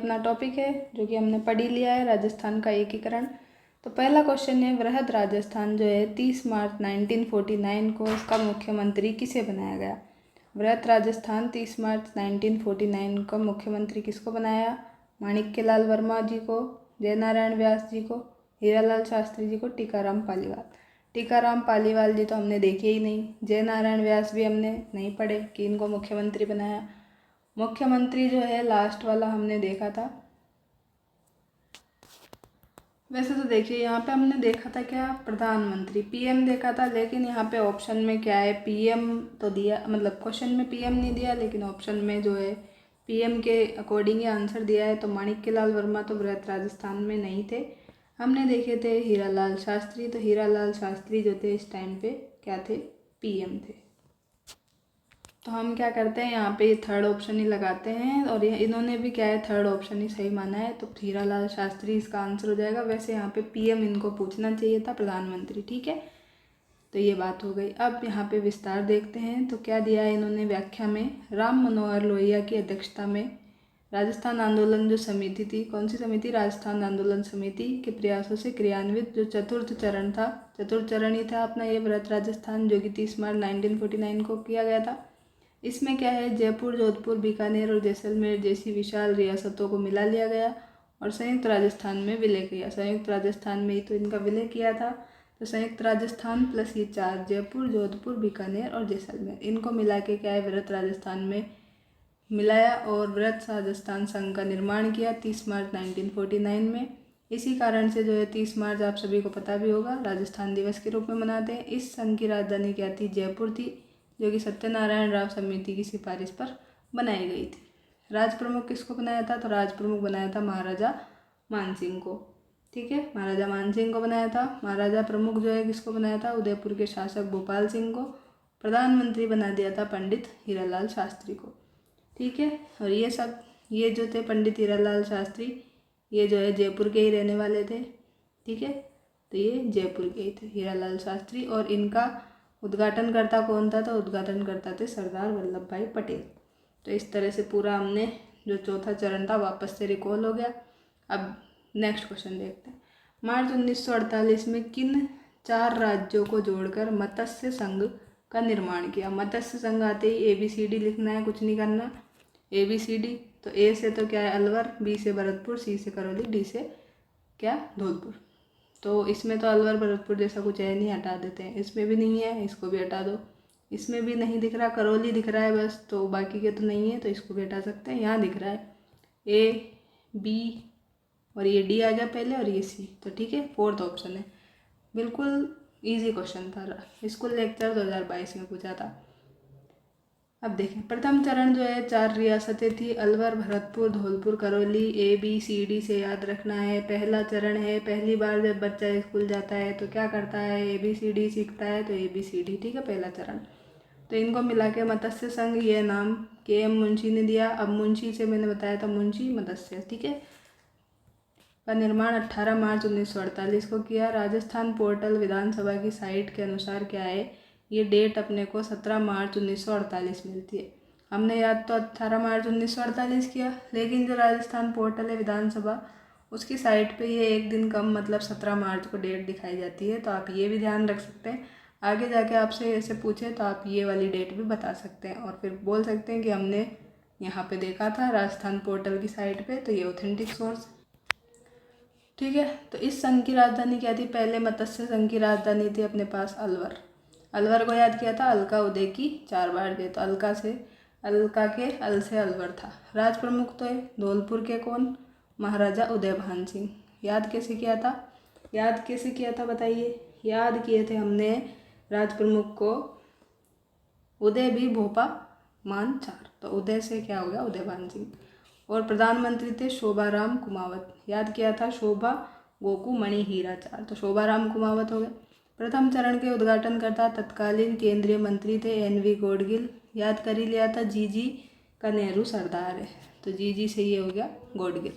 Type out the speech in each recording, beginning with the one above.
अपना टॉपिक है जो कि हमने पढ़ ही लिया है, राजस्थान का एकीकरण। तो पहला क्वेश्चन है, वृहद राजस्थान जो है 30 मार्च 1949 को इसका मुख्यमंत्री किसे बनाया गया। वृहद राजस्थान 30 मार्च 1949 को मुख्यमंत्री किसको बनाया? माणिक्यलाल वर्मा जी को, जयनारायण व्यास जी को, हीरालाल शास्त्री जी को, टीकाराम पालीवाल। टीकाराम पालीवाल जी तो हमने देखे ही नहीं, जयनारायण व्यास भी हमने नहीं पढ़े कि इनको मुख्यमंत्री बनाया। मुख्यमंत्री जो है लास्ट वाला हमने देखा था। वैसे तो देखिए यहाँ पे हमने देखा था क्या, प्रधानमंत्री, पीएम देखा था, लेकिन यहाँ पे ऑप्शन में क्या है, पीएम तो दिया, मतलब क्वेश्चन में पीएम नहीं दिया, लेकिन ऑप्शन में जो है पीएम के अकॉर्डिंग ही आंसर दिया है। तो माणिक्यलाल वर्मा तो वृहद राजस्थान में नहीं थे। हमने देखे थे हीरालाल शास्त्री, तो हीरालाल शास्त्री जो थे इस टाइम पे क्या थे, पीएम थे। तो हम क्या करते हैं, यहाँ पे थर्ड ऑप्शन ही लगाते हैं, और इन्होंने भी क्या है, थर्ड ऑप्शन ही सही माना है, तो हीरालाल शास्त्री इसका आंसर हो जाएगा। वैसे यहाँ पे पीएम इनको पूछना चाहिए था, प्रधानमंत्री, ठीक है। तो ये बात हो गई। अब यहाँ पे विस्तार देखते हैं तो क्या दिया है इन्होंने व्याख्या में। राम मनोहर लोहिया की अध्यक्षता में राजस्थान आंदोलन जो समिति थी, कौन सी समिति, राजस्थान आंदोलन समिति के प्रयासों से क्रियान्वित जो चतुर्थ चरण था, चतुर्थ चरण ही था अपना ये वृहद राजस्थान, जो कि 30 मार्च 1949 को किया गया था। इसमें क्या है, जयपुर, जोधपुर, बीकानेर और जैसलमेर जैसी विशाल रियासतों को मिला लिया गया और संयुक्त राजस्थान में विलय किया। संयुक्त राजस्थान में ही तो इनका विलय किया था। तो संयुक्त राजस्थान प्लस ये चार, जयपुर, जोधपुर, बीकानेर और जैसलमेर, इनको मिला के क्या है, वृहद राजस्थान में मिलाया और वृहद राजस्थान संघ का निर्माण किया 30 मार्च 1949 में। इसी कारण से जो है 30 मार्च आप सभी को पता भी होगा राजस्थान दिवस के रूप में मनाते हैं। इस संघ की राजधानी क्या थी, जयपुर थी, जो कि सत्यनारायण राव समिति की सिफारिश पर बनाई गई थी। राज प्रमुख किसको बनाया था, तो राज प्रमुख बनाया था महाराजा मानसिंह को, ठीक है, महाराजा मानसिंह को बनाया था। महाराजा प्रमुख जो है किसको बनाया था, उदयपुर के शासक भोपाल सिंह को। प्रधानमंत्री बना दिया था पंडित हीरालाल शास्त्री को, ठीक है। और ये सब, ये जो थे पंडित हीरालाल शास्त्री, ये जो है जयपुर के ही रहने वाले थे, ठीक है। तो ये जयपुर के ही थे हीरालाल शास्त्री, और इनका उद्घाटनकर्ता कौन था, तो उद्घाटनकर्ता थे सरदार वल्लभ भाई पटेल। तो इस तरह से पूरा हमने जो चौथा चरण था वापस से रिकॉल हो गया। अब नेक्स्ट क्वेश्चन देखते हैं। मार्च 1948 में किन 4 राज्यों को जोड़कर मत्स्य संघ का निर्माण किया। मत्स्य संघ आते ही ABCD लिखना है, कुछ नहीं करना, ABCD। तो ए से तो क्या है, अलवर, बी से भरतपुर, सी से करौली, डी से क्या, धौलपुर। तो इसमें तो अलवर भरतपुर जैसा कुछ है नहीं, हटा देते हैं। इसमें भी नहीं है, इसको भी हटा दो। इसमें भी नहीं दिख रहा, करौली दिख रहा है बस, तो बाकी के तो नहीं है, तो इसको भी हटा सकते हैं। यहाँ दिख रहा है A, B और ये D आ गया पहले, और ये C, तो ठीक है, फोर्थ ऑप्शन है। बिल्कुल इजी क्वेश्चन था, स्कूल लेक्चर 2022 में पूछा था। अब देखें, प्रथम चरण जो है 4 रियासतें थी, अलवर, भरतपुर, धौलपुर, करौली। ABCD से याद रखना है। पहला चरण है, पहली बार जब बच्चा स्कूल जाता है तो क्या करता है, ABCD सीखता है, तो ABCD, ठीक है, पहला चरण। तो इनको मिला के मत्स्य संघ, ये नाम KM मुंशी ने दिया। अब मुंशी से मैंने बताया था, मुंशी मत्स्य, ठीक है, का निर्माण 18 मार्च 1948 को किया। राजस्थान पोर्टल विधानसभा की साइट के अनुसार क्या है, ये डेट अपने को 17 मार्च 1948 मिलती है। हमने याद तो 18 मार्च 1948 किया, लेकिन जो राजस्थान पोर्टल है विधानसभा, उसकी साइट पे ये एक दिन कम, मतलब 17 मार्च को डेट दिखाई जाती है। तो आप ये भी ध्यान रख सकते हैं। आगे जाके आपसे ऐसे पूछे तो आप ये वाली डेट भी बता सकते हैं, और फिर बोल सकते हैं कि हमने यहाँ पे देखा था राजस्थान पोर्टल की साइट पे, तो ये ऑथेंटिक सोर्स, ठीक है। तो इस संघ की राजधानी क्या थी, पहले मत्स्य संघ की राजधानी थी अपने पास अलवर। अलवर को याद किया था, अलका उदय की 4 बार गए, तो अलका से, अलका के अल से अलवर था। राज प्रमुख तो है धौलपुर के कौन, महाराजा उदयभान सिंह। याद कैसे किया था, याद कैसे किया था बताइए। याद किए थे हमने राज प्रमुख को, उदय भी भोपा मान 4, तो उदय से क्या हो गया, उदयभान सिंह। और प्रधानमंत्री थे शोभाराम कुमावत। याद किया था शोभा, गोकू, मणि, हीरा 4, तो शोभाराम कुमावत हो गए। प्रथम चरण के उद्घाटनकर्ता तत्कालीन केंद्रीय मंत्री थे NV गोडगिल। याद कर ही लिया था, GG का नेहरू सरदार है, तो GG से ये हो गया गोडगिल।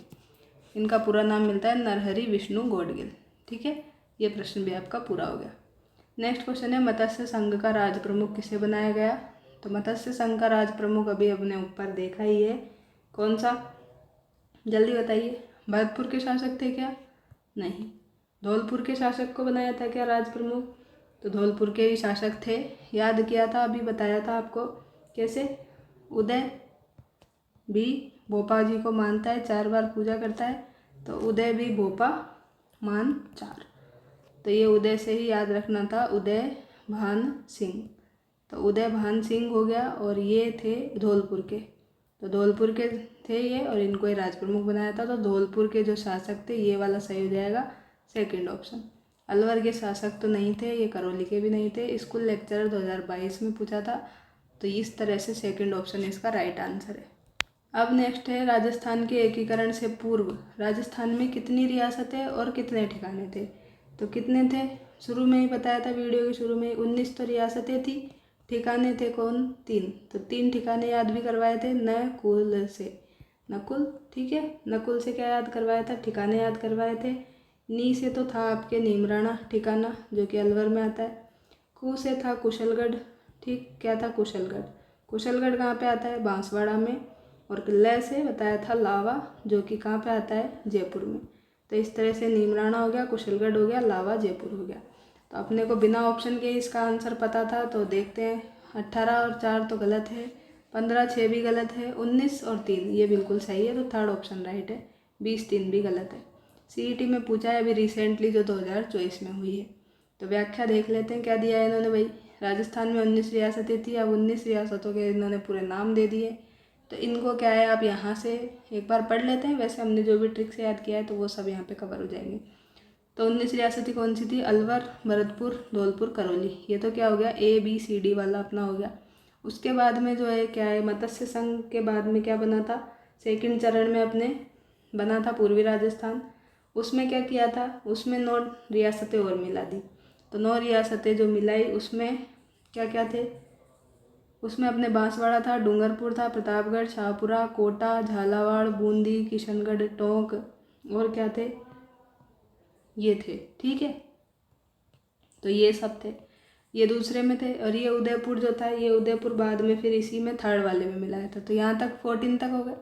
इनका पूरा नाम मिलता है नरहरि विष्णु गोडगिल, ठीक है। ये प्रश्न भी आपका पूरा हो गया। नेक्स्ट क्वेश्चन है, मत्स्य संघ का राज प्रमुख किसे बनाया गया। तो मत्स्य संघ का राज प्रमुख अभी अपने ऊपर देखा ही है, कौन सा, जल्दी बताइए। भरतपुर के शासक थे क्या? नहीं। धौलपुर के शासक को बनाया था क्या राज प्रमुख? तो धौलपुर के ही शासक थे। याद किया था, अभी बताया था आपको कैसे। उदय भी भोपा जी को मानता है, 4 बार पूजा करता है, तो उदय भी भोपा मान 4। तो ये उदय से ही याद रखना था, उदय भान सिंह। तो उदय भान सिंह हो गया। और ये थे धौलपुर के, तो धौलपुर के थे ये, और इनको ही राज प्रमुख बनाया था। तो धौलपुर के जो शासक थे, ये वाला सही हो जाएगा, सेकंड ऑप्शन। अलवर के शासक तो नहीं थे, ये करौली के भी नहीं थे। स्कूल लेक्चरर 2022 में पूछा था। तो इस तरह से सेकंड ऑप्शन इसका राइट आंसर है। अब नेक्स्ट है, राजस्थान के एकीकरण से पूर्व राजस्थान में कितनी रियासतें और कितने ठिकाने थे? तो कितने थे? शुरू में ही बताया था, वीडियो के शुरू में 19 तो रियासतें थी। ठिकाने थे कौन? 3। तो 3 ठिकाने याद भी करवाए थे, नकुल से। नकुल, ठीक है। नकुल से क्या याद करवाया था? ठिकाने याद करवाए थे। नी से तो था आपके नीमराणा ठिकाना, जो कि अलवर में आता है। कु से था कुशलगढ़, ठीक, क्या था? कुशलगढ़। कुशलगढ़ कहाँ पे आता है? बांसवाड़ा में। और ल से बताया था लावा, जो कि कहाँ पे आता है? जयपुर में। तो इस तरह से नीमराणा हो गया, कुशलगढ़ हो गया, लावा जयपुर हो गया। तो अपने को बिना ऑप्शन के इसका आंसर पता था। तो देखते हैं, 18 और 4 तो गलत है, 15, 6 भी गलत है, 19 और 3 ये बिल्कुल सही है। तो थर्ड ऑप्शन राइट है, 20, 3 भी गलत है। सीईटी में पूछा है अभी रिसेंटली, जो 2024 में हुई है। तो व्याख्या देख लेते हैं क्या दिया है इन्होंने भाई। राजस्थान में 19 रियासतें थी, अब 19 रियासतों के इन्होंने पूरे नाम दे दिए। तो इनको क्या है, आप यहाँ से एक बार पढ़ लेते हैं। वैसे हमने जो भी ट्रिक से याद किया है तो वो सब यहाँ पे कवर हो जाएंगे। तो 19 रियासतें कौन सी थी? अलवर, भरतपुर, धौलपुर, करौली। ये तो क्या हो गया, ABCD वाला अपना हो गया। उसके बाद में जो है क्या है, मत्स्य संघ के बाद में क्या बना था? सेकंड चरण में अपने बना था पूर्वी राजस्थान। उसमें क्या किया था? उसमें 9 रियासतें और मिला दी। तो 9 रियासतें जो मिलाई, उसमें क्या क्या थे? उसमें अपने बांसवाड़ा था, डूंगरपुर था, प्रतापगढ़, शाहपुरा, कोटा, झालावाड़, बूंदी, किशनगढ़, टोंक, और क्या थे? ये थे, ठीक है। तो ये सब थे, ये दूसरे में थे। और ये उदयपुर जो था, ये उदयपुर बाद में फिर इसी में थर्ड वाले में मिलाया था। तो यहाँ तक 14 तक हो गए।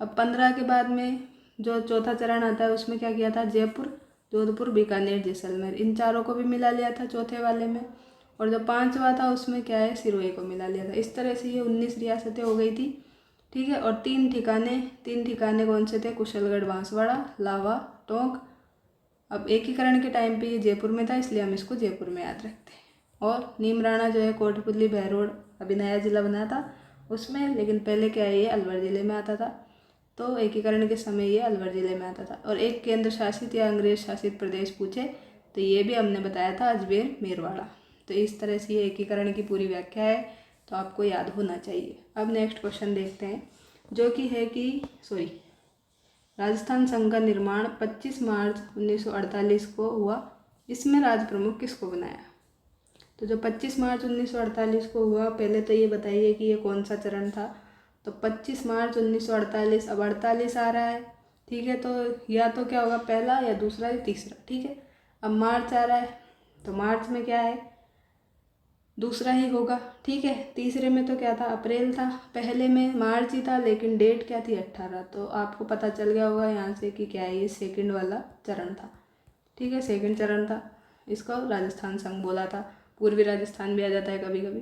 अब 15 के बाद में जो चौथा चरण आता है, उसमें क्या किया था? जयपुर, जोधपुर, बीकानेर, जैसलमेर, इन चारों को भी मिला लिया था चौथे वाले में। और जो 5वां था, उसमें क्या है? सिरोही को मिला लिया था। इस तरह से ये 19 रियासतें हो गई थी, ठीक है। और 3 ठिकाने कौन से थे? कुशलगढ़, बांसवाड़ा, लावा, टोंक। अब एकीकरण के टाइम पे ये जयपुर में था, इसलिए हम इसको जयपुर में याद रखते हैं। और नीमराणा जो है कोटपुतली, बहरोड, अभी नया जिला बना था उसमें, लेकिन पहले क्या है, ये अलवर ज़िले में आता था। तो एकीकरण के समय ये अलवर ज़िले में आता था। और एक केंद्र शासित या अंग्रेज शासित प्रदेश पूछे तो ये भी हमने बताया था, अजमेर, मेरवाड़ा। तो इस तरह से ये एकीकरण की पूरी व्याख्या है, तो आपको याद होना चाहिए। अब नेक्स्ट क्वेश्चन देखते हैं, जो कि है कि राजस्थान संघ का निर्माण 25 मार्च 1948 को हुआ। इसमें राज प्रमुख किसको बनाया? तो जो 25 मार्च 1948 को हुआ, पहले तो ये बताइए कि ये कौन सा चरण था। तो 25 मार्च 1948, अब 48 आ रहा है, ठीक है। तो या तो क्या होगा, पहला या दूसरा या तीसरा, ठीक है। अब मार्च आ रहा है, तो मार्च में क्या है? दूसरा ही होगा, ठीक है। तीसरे में तो क्या था? अप्रैल था। पहले में मार्च ही था, लेकिन डेट क्या थी? 18। तो आपको पता चल गया होगा यहाँ से कि क्या है, ये सेकंड वाला चरण था, ठीक है। सेकंड चरण था, इसको राजस्थान संघ बोला था। पूर्वी राजस्थान भी आ जाता है कभी कभी।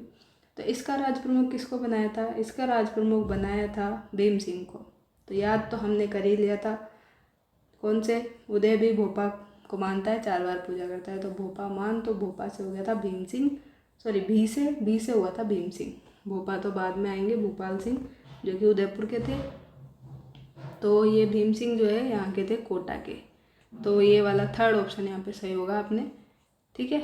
तो इसका राज प्रमुख किसको बनाया था? इसका राज प्रमुख बनाया था भीम सिंह को। तो याद तो हमने कर ही लिया था, कौन से? उदय भी भोपा को मानता है, 4 बार पूजा करता है, तो भोपा मान, तो भोपा से हो गया था भीम सिंह। सॉरी, भी से हुआ था भीम सिंह। भोपा तो बाद में आएंगे, भोपाल सिंह, जो कि उदयपुर के थे। तो ये भीम सिंह जो है यहाँ के थे, कोटा के। तो ये वाला थर्ड ऑप्शन यहाँ पे सही होगा आपने, ठीक है।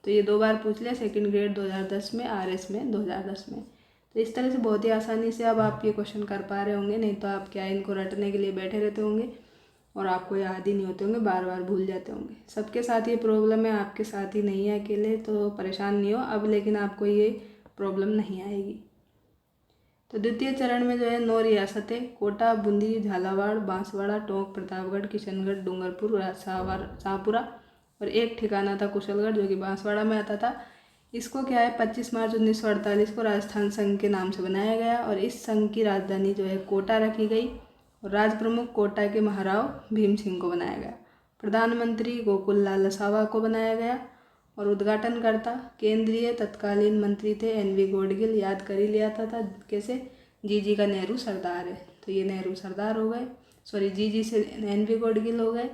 तो ये 2 बार पूछ लिया, सेकंड ग्रेड 2010 में, RS में 2010 में। तो इस तरह से बहुत ही आसानी से अब आप ये क्वेश्चन कर पा रहे होंगे, नहीं तो आप क्या इनको रटने के लिए बैठे रहते होंगे और आपको याद ही नहीं होते होंगे, बार बार भूल जाते होंगे। सबके साथ ये प्रॉब्लम है, आपके साथ ही नहीं है अकेले, तो परेशान नहीं हो अब, लेकिन आपको ये प्रॉब्लम नहीं आएगी। तो द्वितीय चरण में जो है 9 रियासतें, कोटा, बूंदी, झालावाड़, बांसवाड़ा, टोंक, प्रतापगढ़, किशनगढ़, डूंगरपुर, शाहपुरा, और एक ठिकाना था कुशलगढ़, जो कि बांसवाड़ा में आता था। इसको क्या है, 25 मार्च 1948 को राजस्थान संघ के नाम से बनाया गया, और इस संघ की राजधानी जो है कोटा रखी गई। और राज प्रमुख कोटा के महाराव भीम सिंह को बनाया गया। प्रधानमंत्री गोकुल लाल लसावा को बनाया गया और उद्घाटनकर्ता केंद्रीय तत्कालीन मंत्री थे एनवी गोडगिल। याद कर ही लिया था कैसे, जी का नेहरू सरदार है, तो ये नेहरू सरदार हो गए, सॉरी जी से एनवी गोडगिल हो गए।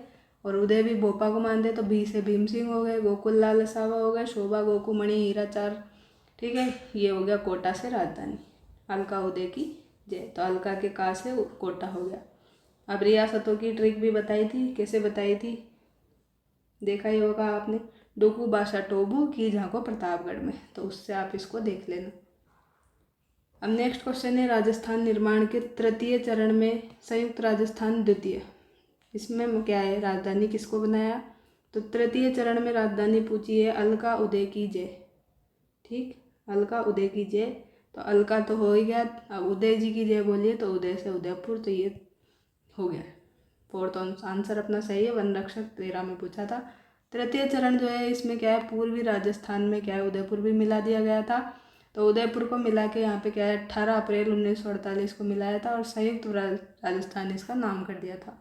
और उदय भी भोपा को मानते तो भी से भीम सिंह हो गए, गोकुल लाल लसावा हो गए, शोभा गोकू मणि हीराचार, ठीक है। ये हो गया कोटा से राजधानी। अलका उदय की जय, तो अलका के का से कोटा हो गया। अब रियासतों की ट्रिक भी बताई थी, कैसे बताई थी देखा ही होगा आपने, डोकू बाशा टोबू की झांको प्रतापगढ़ में, तो उससे आप इसको देख लेना। अब नेक्स्ट क्वेश्चन है राजस्थान निर्माण के तृतीय चरण में संयुक्त राजस्थान द्वितीय, इसमें क्या है, राजधानी किसको बनाया, तो तृतीय चरण में राजधानी पूछी है अलका उदय की जय, ठीक, अलका उदय की जय, तो अलका तो हो ही गया। अब उदय जी की जय बोलिए तो उदय से उदयपुर, तो ये हो गया। फोर्थ आंसर अपना सही है, वन रक्षक 13 में पूछा था। तृतीय चरण जो है इसमें क्या है, पूर्वी राजस्थान में क्या है, उदयपुर भी मिला दिया गया था, तो उदयपुर को मिला के यहाँ पे क्या है 18 अप्रैल 1948 को मिलाया था और संयुक्त राजस्थान इसका नाम कर दिया था।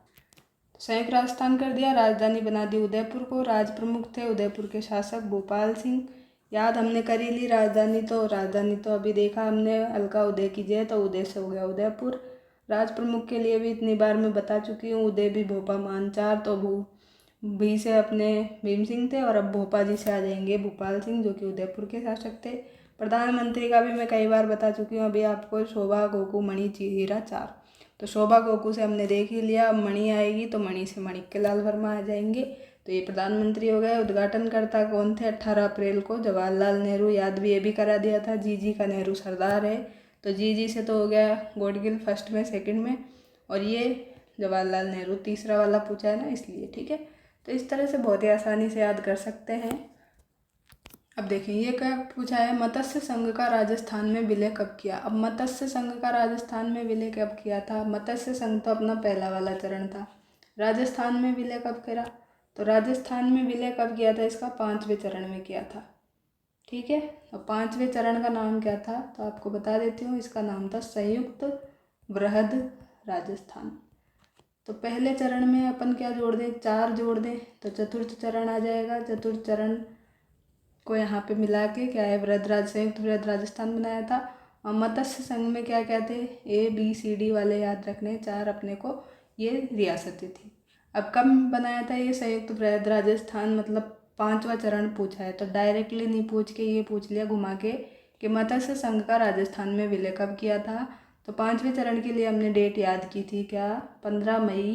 संयुक्त राजस्थान कर दिया, राजधानी बना दी उदयपुर को, राज प्रमुख थे उदयपुर के शासक भोपाल सिंह। याद हमने करी ली राजधानी तो अभी देखा हमने अलका उदय की जय, तो उदय से हो गया उदयपुर। राज प्रमुख के लिए भी इतनी बार मैं बता चुकी हूँ, उदय भी भोपा मानचार, तो भी से अपने भीम सिंह थे और अब भोपा जी से आ जाएंगे भोपाल सिंह जो कि उदयपुर के शासक थे। प्रधानमंत्री का भी मैं कई बार बता चुकी हूँ, अभी आपको शोभा गोकू मणि हीराचार, तो शोभा गोकू से हमने देख ही लिया। अब मणि आएगी तो मणि से माणिक्यलाल वर्मा आ जाएंगे, तो ये प्रधानमंत्री हो गए। उद्घाटनकर्ता कौन थे, 18 अप्रैल को जवाहरलाल नेहरू। याद भी ये भी करा दिया था, जी का नेहरू सरदार है, तो जी से तो हो गया गोडगिल फर्स्ट में, सेकंड में, और ये जवाहरलाल नेहरू तीसरा वाला पूछा है ना इसलिए, ठीक है। तो इस तरह से बहुत ही आसानी से याद कर सकते हैं। अब देखिए ये क्या पूछा है, मत्स्य संघ का राजस्थान में विलय कब किया। अब मत्स्य संघ का राजस्थान में विलय कब किया था, मत्स्य संघ तो अपना पहला वाला चरण था, राजस्थान में विलय कब करा, तो राजस्थान में विलय कब किया था, इसका 5वें चरण में किया था, ठीक है। और 5वें चरण का नाम क्या था, तो आपको बता देती हूँ, इसका नाम था संयुक्त वृहद राजस्थान। तो पहले चरण में अपन क्या जोड़ दें, 4 जोड़ दें, तो चतुर्थ चरण आ जाएगा। चतुर्थ चरण को यहाँ पे मिला के क्या है संयुक्त वृहद राजस्थान बनाया था। और मत्स्य संघ में क्या क्या थे, ABCD वाले याद रखने, 4 अपने को ये रियासतें थी। अब कब बनाया था ये संयुक्त वृहद राजस्थान, मतलब 5वां चरण पूछा है, तो डायरेक्टली नहीं पूछ के ये पूछ लिया घुमा के कि मत्स्य संघ का राजस्थान में विलय कब किया था। तो 5वें चरण के लिए हमने डेट याद की थी, क्या, 15 मई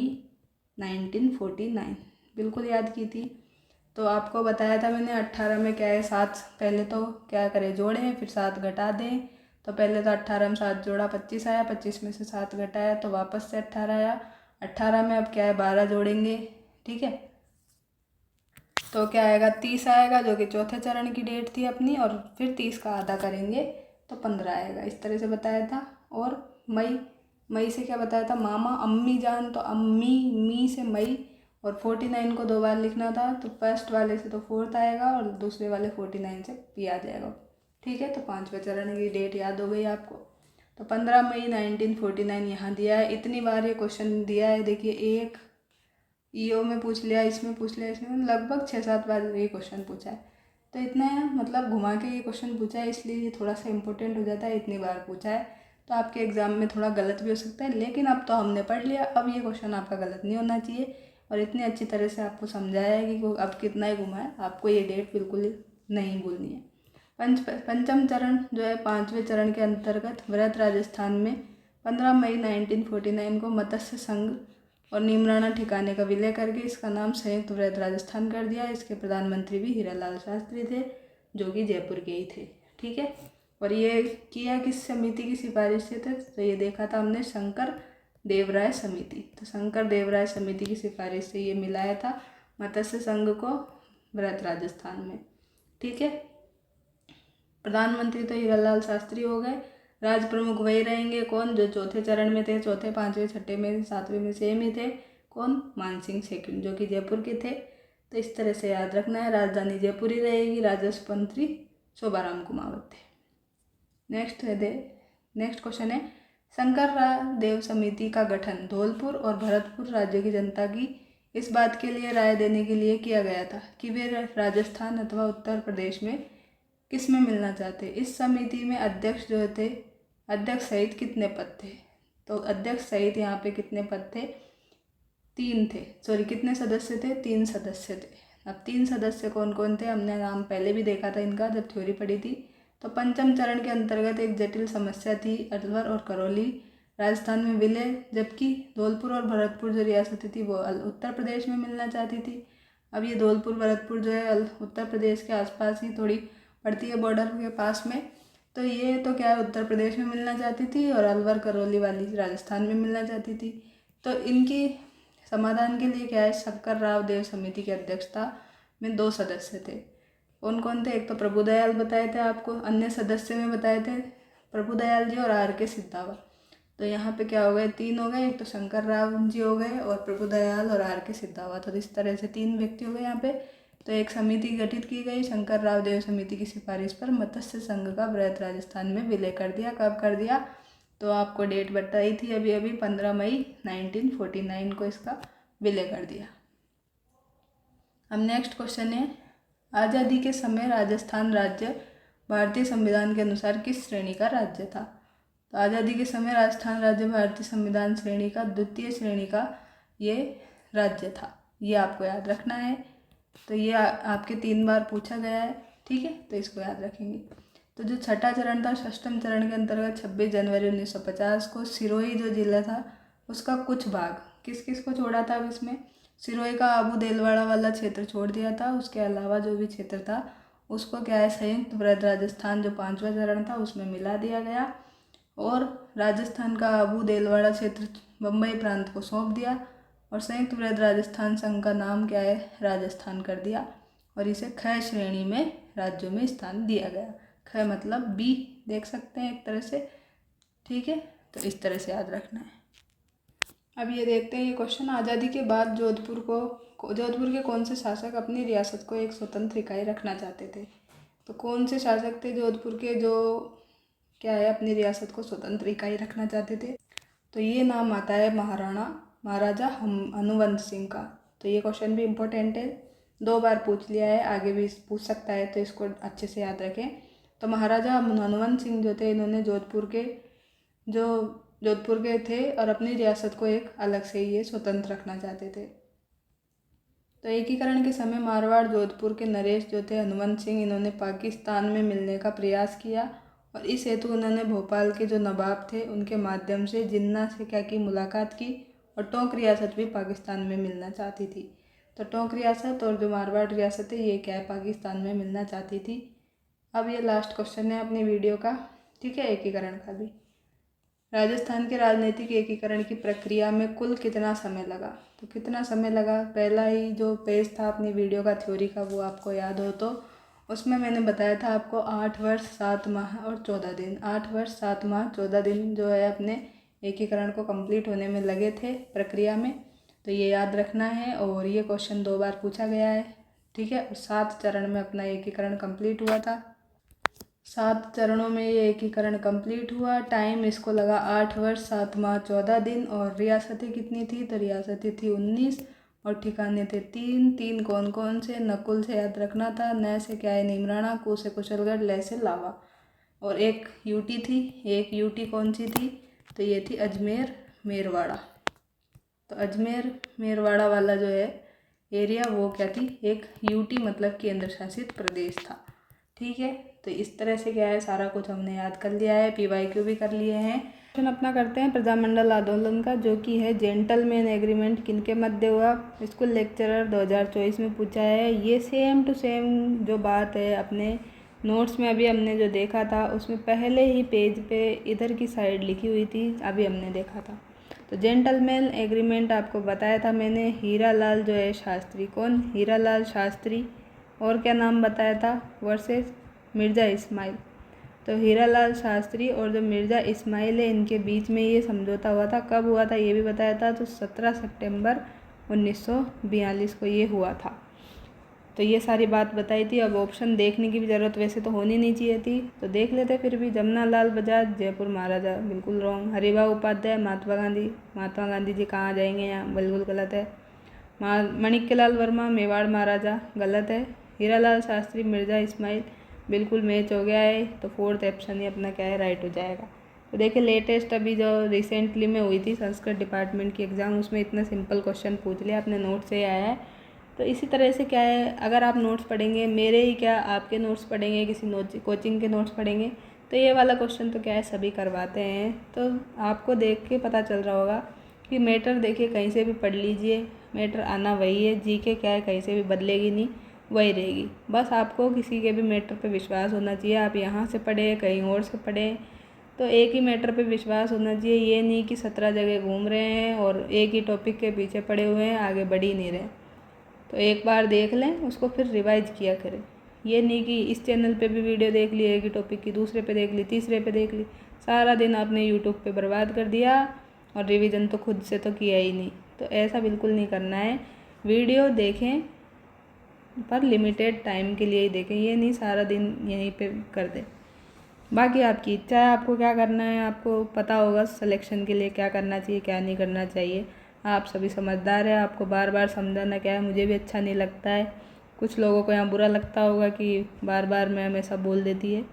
1949, बिल्कुल याद की थी। तो आपको बताया था मैंने 18 में क्या है 7, पहले तो क्या करें जोड़ें फिर 7 घटा दें, तो पहले तो 18 में 7 जोड़ा 25 आया, 25 में से 7 घटाया तो वापस से 18 आया, 18 में अब क्या है 12 जोड़ेंगे, ठीक है, तो क्या आएगा 30 आएगा जो कि चौथे चरण की डेट थी अपनी, और फिर 30 का आधा करेंगे तो 15 आएगा, इस तरह से बताया था। और मई से क्या बताया था, मामा अम्मी जान, तो अम्मी मी से मई, और 49 को 2 बार लिखना था, तो फर्स्ट वाले से तो 4th आएगा और दूसरे वाले 49 से पी आ जाएगा, ठीक है। तो 5वें चरण की डेट याद हो गई आपको, तो 15 मई 1949 यहाँ दिया है। इतनी बार ये क्वेश्चन दिया है, देखिए एक ईओ में पूछ लिया, इसमें पूछ लिया, इसमें लगभग 6-7 बार ये क्वेश्चन पूछा है, तो इतना है, मतलब घुमा के ये क्वेश्चन पूछा है इसलिए ये थोड़ा सा इंपॉर्टेंट हो जाता है, इतनी बार पूछा है तो आपके एग्जाम में थोड़ा गलत भी हो सकता है, लेकिन अब तो हमने पढ़ लिया, अब ये क्वेश्चन आपका गलत नहीं होना चाहिए। और इतनी अच्छी तरह से आपको समझाया है कि अब कितना ही घुमा है, आपको ये डेट बिल्कुल नहीं भूलनी है। पंचम चरण जो है 5वें चरण के अंतर्गत वृहद राजस्थान में 15 मई 1949 को मत्स्य संघ और नीमराणा ठिकाने का विलय करके इसका नाम संयुक्त वृहद राजस्थान कर दिया। इसके प्रधानमंत्री भी हीरालाल शास्त्री थे जो कि जयपुर के ही थे, ठीक है। और ये किया किस समिति की सिफारिश से थे, तो ये देखा था हमने शंकर देवराय समिति, तो शंकर देवराय समिति की सिफारिश से ये मिलाया था मत्स्य संघ को वृहद राजस्थान में, ठीक है। प्रधानमंत्री तो हीरालाल शास्त्री हो गए, राज प्रमुख वही रहेंगे, कौन, जो चौथे चरण में थे, चौथे 5वें 6ठे में 7वें में सेम ही थे, कौन, मानसिंह सेकंड जो कि जयपुर के थे। तो इस तरह से याद रखना है, राजधानी जयपुर ही रहेगी, राजस्व मंत्री शोभाराम कुमावत थे। नेक्स्ट क्वेश्चन है शंकरराव देव समिति का गठन धौलपुर और भरतपुर राज्यों की जनता की इस बात के लिए राय देने के लिए किया गया था कि वे राजस्थान अथवा उत्तर प्रदेश में किस में मिलना चाहते। इस समिति में अध्यक्ष जो थे, अध्यक्ष सहित कितने पद थे? तो अध्यक्ष सहित यहाँ पे कितने पद थे? 3 थे। सॉरी, कितने सदस्य थे? 3 सदस्य थे। अब 3 सदस्य कौन कौन थे? हमने नाम पहले भी देखा था इनका जब थ्योरी पढ़ी थी। तो पंचम चरण के अंतर्गत एक जटिल समस्या थी, अलवर और करौली राजस्थान में विलय, जबकि धौलपुर और भरतपुर जो रियासतें थी वो उत्तर प्रदेश में मिलना चाहती थी। अब ये धौलपुर भरतपुर जो है उत्तर प्रदेश के आसपास ही थोड़ी पड़ती है, बॉर्डर के पास में। तो ये तो क्या है, उत्तर प्रदेश में मिलना चाहती थी और अलवर करौली वाली राजस्थान में मिलना चाहती थी। तो इनकी समाधान के लिए क्या है, शंकरराव देव समिति की अध्यक्षता में 2 सदस्य थे। कौन कौन थे? एक तो प्रभुदयाल बताए थे आपको, अन्य सदस्य में बताए थे प्रभुदयाल जी और आर के सिद्धावा। तो यहाँ पे क्या हो गए? 3 हो गए, एक तो शंकरराव जी हो गए और प्रभुदयाल और आर के सिद्धावा। तो इस तरह से 3 व्यक्ति हो गए यहाँ पे। तो एक समिति गठित की गई, शंकरराव देव समिति की सिफारिश पर मत्स्य संघ का बृहत राजस्थान में विलय कर दिया। कब कर दिया? तो आपको डेट बताई थी अभी अभी, 15 मई 1949 को इसका विलय कर दिया। अब नेक्स्ट क्वेश्चन है, आज़ादी के समय राजस्थान राज्य भारतीय संविधान के अनुसार किस श्रेणी का राज्य था? तो आज़ादी के समय राजस्थान राज्य भारतीय संविधान श्रेणी का 2य श्रेणी का ये राज्य था। ये आपको याद रखना है। तो ये आपके 3 बार पूछा गया है, ठीक है, तो इसको याद रखेंगे। तो जो छठा चरण था, षष्ठम चरण के अंतर्गत 26 जनवरी 1950 को सिरोही जो जिला था उसका कुछ भाग किस किस को छोड़ा था? अब इसमें सिरोही का आबू देलवाड़ा वाला क्षेत्र छोड़ दिया था। उसके अलावा जो भी क्षेत्र था उसको क्या है, संयुक्त बृहद राजस्थान जो 5वां चरण था उसमें मिला दिया गया और राजस्थान का आबू देलवाड़ा क्षेत्र बम्बई प्रांत को सौंप दिया और संयुक्त बृहद राजस्थान संघ का नाम क्या है, राजस्थान कर दिया और इसे ख श्रेणी में राज्यों में स्थान दिया गया। ख मतलब बी देख सकते हैं एक तरह से, ठीक है, तो इस तरह से याद रखना है। अब ये देखते हैं ये क्वेश्चन, आज़ादी के बाद जोधपुर के कौन से शासक अपनी रियासत को एक स्वतंत्र इकाई रखना चाहते थे? तो कौन से शासक थे जोधपुर के जो क्या है अपनी रियासत को स्वतंत्र इकाई रखना चाहते थे? तो ये नाम आता है महाराजा हनुवंत सिंह का। तो ये क्वेश्चन भी इम्पोर्टेंट है, 2 बार पूछ लिया है, आगे भी पूछ सकता है, तो इसको अच्छे से याद रखें। तो महाराजा हनुवंत सिंह जो थे इन्होंने जोधपुर के थे और अपनी रियासत को एक अलग से ये स्वतंत्र रखना चाहते थे। तो एकीकरण के समय मारवाड़ जोधपुर के नरेश जो थे हनुवंत सिंह, इन्होंने पाकिस्तान में मिलने का प्रयास किया और इस हेतु उन्होंने भोपाल के जो नवाब थे उनके माध्यम से जिन्ना से क्या की मुलाकात की और टोंक रियासत भी पाकिस्तान में मिलना चाहती थी। तो टोंक रियासत और जो मारवाड़ रियासत है ये क्या है, पाकिस्तान में मिलना चाहती थी। अब ये लास्ट क्वेश्चन है अपनी वीडियो का, ठीक है, एकीकरण का भी। राजस्थान के राजनीतिक एकीकरण की प्रक्रिया में कुल कितना समय लगा? तो कितना समय लगा, पहला ही जो पेज था अपनी वीडियो का थ्योरी का वो आपको याद हो तो उसमें मैंने बताया था आपको 8 वर्ष 7 माह और 14 दिन, 8 वर्ष 7 माह 14 दिन जो है अपने एकीकरण को कंप्लीट होने में लगे थे प्रक्रिया में। तो ये याद रखना है और ये क्वेश्चन 2 बार पूछा गया है, ठीक है। और 7 चरण में अपना एकीकरण कंप्लीट हुआ था, 7 चरणों में ये एकीकरण कंप्लीट हुआ। टाइम इसको लगा 8 वर्ष 7 माह 14 दिन और रियासतें कितनी थी? तो रियासतें थी 19 और ठिकाने थे 3 कौन कौन से? नकुल से याद रखना था, न से क्या है नीमराणा, कु से कुशलगढ़, ल से लावा और एक यूटी थी। एक यूटी कौन सी थी? तो ये थी अजमेर मेरवाड़ा। तो अजमेर मेरवाड़ा वाला जो है एरिया वो क्या थी, एक यूटी मतलब केंद्र शासित प्रदेश था, ठीक है। तो इस तरह से क्या है सारा कुछ हमने याद कर लिया है, PYQ भी कर लिए हैं। क्वेश्चन अपना करते हैं प्रजामंडल आंदोलन का, जो कि है जेंटलमैन एग्रीमेंट किनके मध्य हुआ? स्कूल लेक्चरर 2024 में पूछा है। ये सेम टू सेम जो बात है अपने नोट्स में अभी हमने जो देखा था उसमें पहले ही पेज पे इधर की साइड लिखी हुई थी, अभी हमने देखा था। तो जेंटलमैन एग्रीमेंट आपको बताया था मैंने, हीरालाल जो है शास्त्री, कौन? हीरालाल शास्त्री, और क्या नाम बताया था? वर्सेस मिर्ज़ा इस्माइल। तो हीरालाल शास्त्री और जो मिर्ज़ा इस्माइल है इनके बीच में ये समझौता हुआ था। कब हुआ था ये भी बताया था, तो 17 सितंबर 1942 को ये हुआ था। तो ये सारी बात बताई थी। अब ऑप्शन देखने की भी ज़रूरत वैसे तो होनी नहीं चाहिए थी, तो देख लेते फिर भी। जमुना लाल बजाज जयपुर महाराजा, बिल्कुल रॉन्ग। हरिभाऊ उपाध्याय महात्मा गांधी जी कहाँ जाएंगे यहाँ, बिल्कुल गलत है। माणिक्यलाल वर्मा मेवाड़ महाराजा, गलत है। हीरालाल शास्त्री मिर्ज़ा इस्माइल, बिल्कुल मैच हो गया है। तो फोर्थ ऑप्शन ही अपना क्या है, राइट हो जाएगा। तो देखिए लेटेस्ट अभी जो रिसेंटली में हुई थी संस्कृत डिपार्टमेंट की एग्ज़ाम, उसमें इतना सिंपल क्वेश्चन पूछ लिया, अपने नोट से आया है। तो इसी तरह से क्या है, अगर आप नोट्स पढ़ेंगे, मेरे ही क्या आपके नोट्स पढ़ेंगे, किसी कोचिंग के नोट्स पढ़ेंगे, तो ये वाला क्वेश्चन तो क्या है सभी करवाते हैं। तो आपको देख के पता चल रहा होगा कि मैटर देखिए कहीं से भी पढ़ लीजिए, मैटर आना वही है। जीके क्या है कहीं से भी बदलेगी नहीं, वही रहेगी। बस आपको किसी के भी मैटर पे विश्वास होना चाहिए। आप यहाँ से पढ़ें कहीं और से पढ़ें, तो एक ही मैटर पे विश्वास होना चाहिए। ये नहीं कि 17 जगह घूम रहे हैं और एक ही टॉपिक के पीछे पड़े हुए हैं, आगे बढ़ ही नहीं रहे। तो एक बार देख लें, उसको फिर रिवाइज किया करें। ये नहीं कि इस चैनल पे भी वीडियो देख ली एक ही टॉपिक की, दूसरे पे देख ली, तीसरे पे देख ली, सारा दिन आपने यूट्यूब पे बर्बाद कर दिया और रिवीजन तो खुद से तो किया ही नहीं। तो ऐसा बिल्कुल नहीं करना है। वीडियो देखें पर लिमिटेड टाइम के लिए ही देखें, ये नहीं सारा दिन यहीं पे कर दें। बाकी आपकी इच्छा है, आपको क्या करना है, आपको पता होगा सिलेक्शन के लिए क्या करना चाहिए क्या नहीं करना चाहिए। आप सभी समझदार हैं, आपको बार बार समझाना क्या है, मुझे भी अच्छा नहीं लगता है। कुछ लोगों को यहाँ बुरा लगता होगा कि बार बार मैम ऐसा बोल देती है।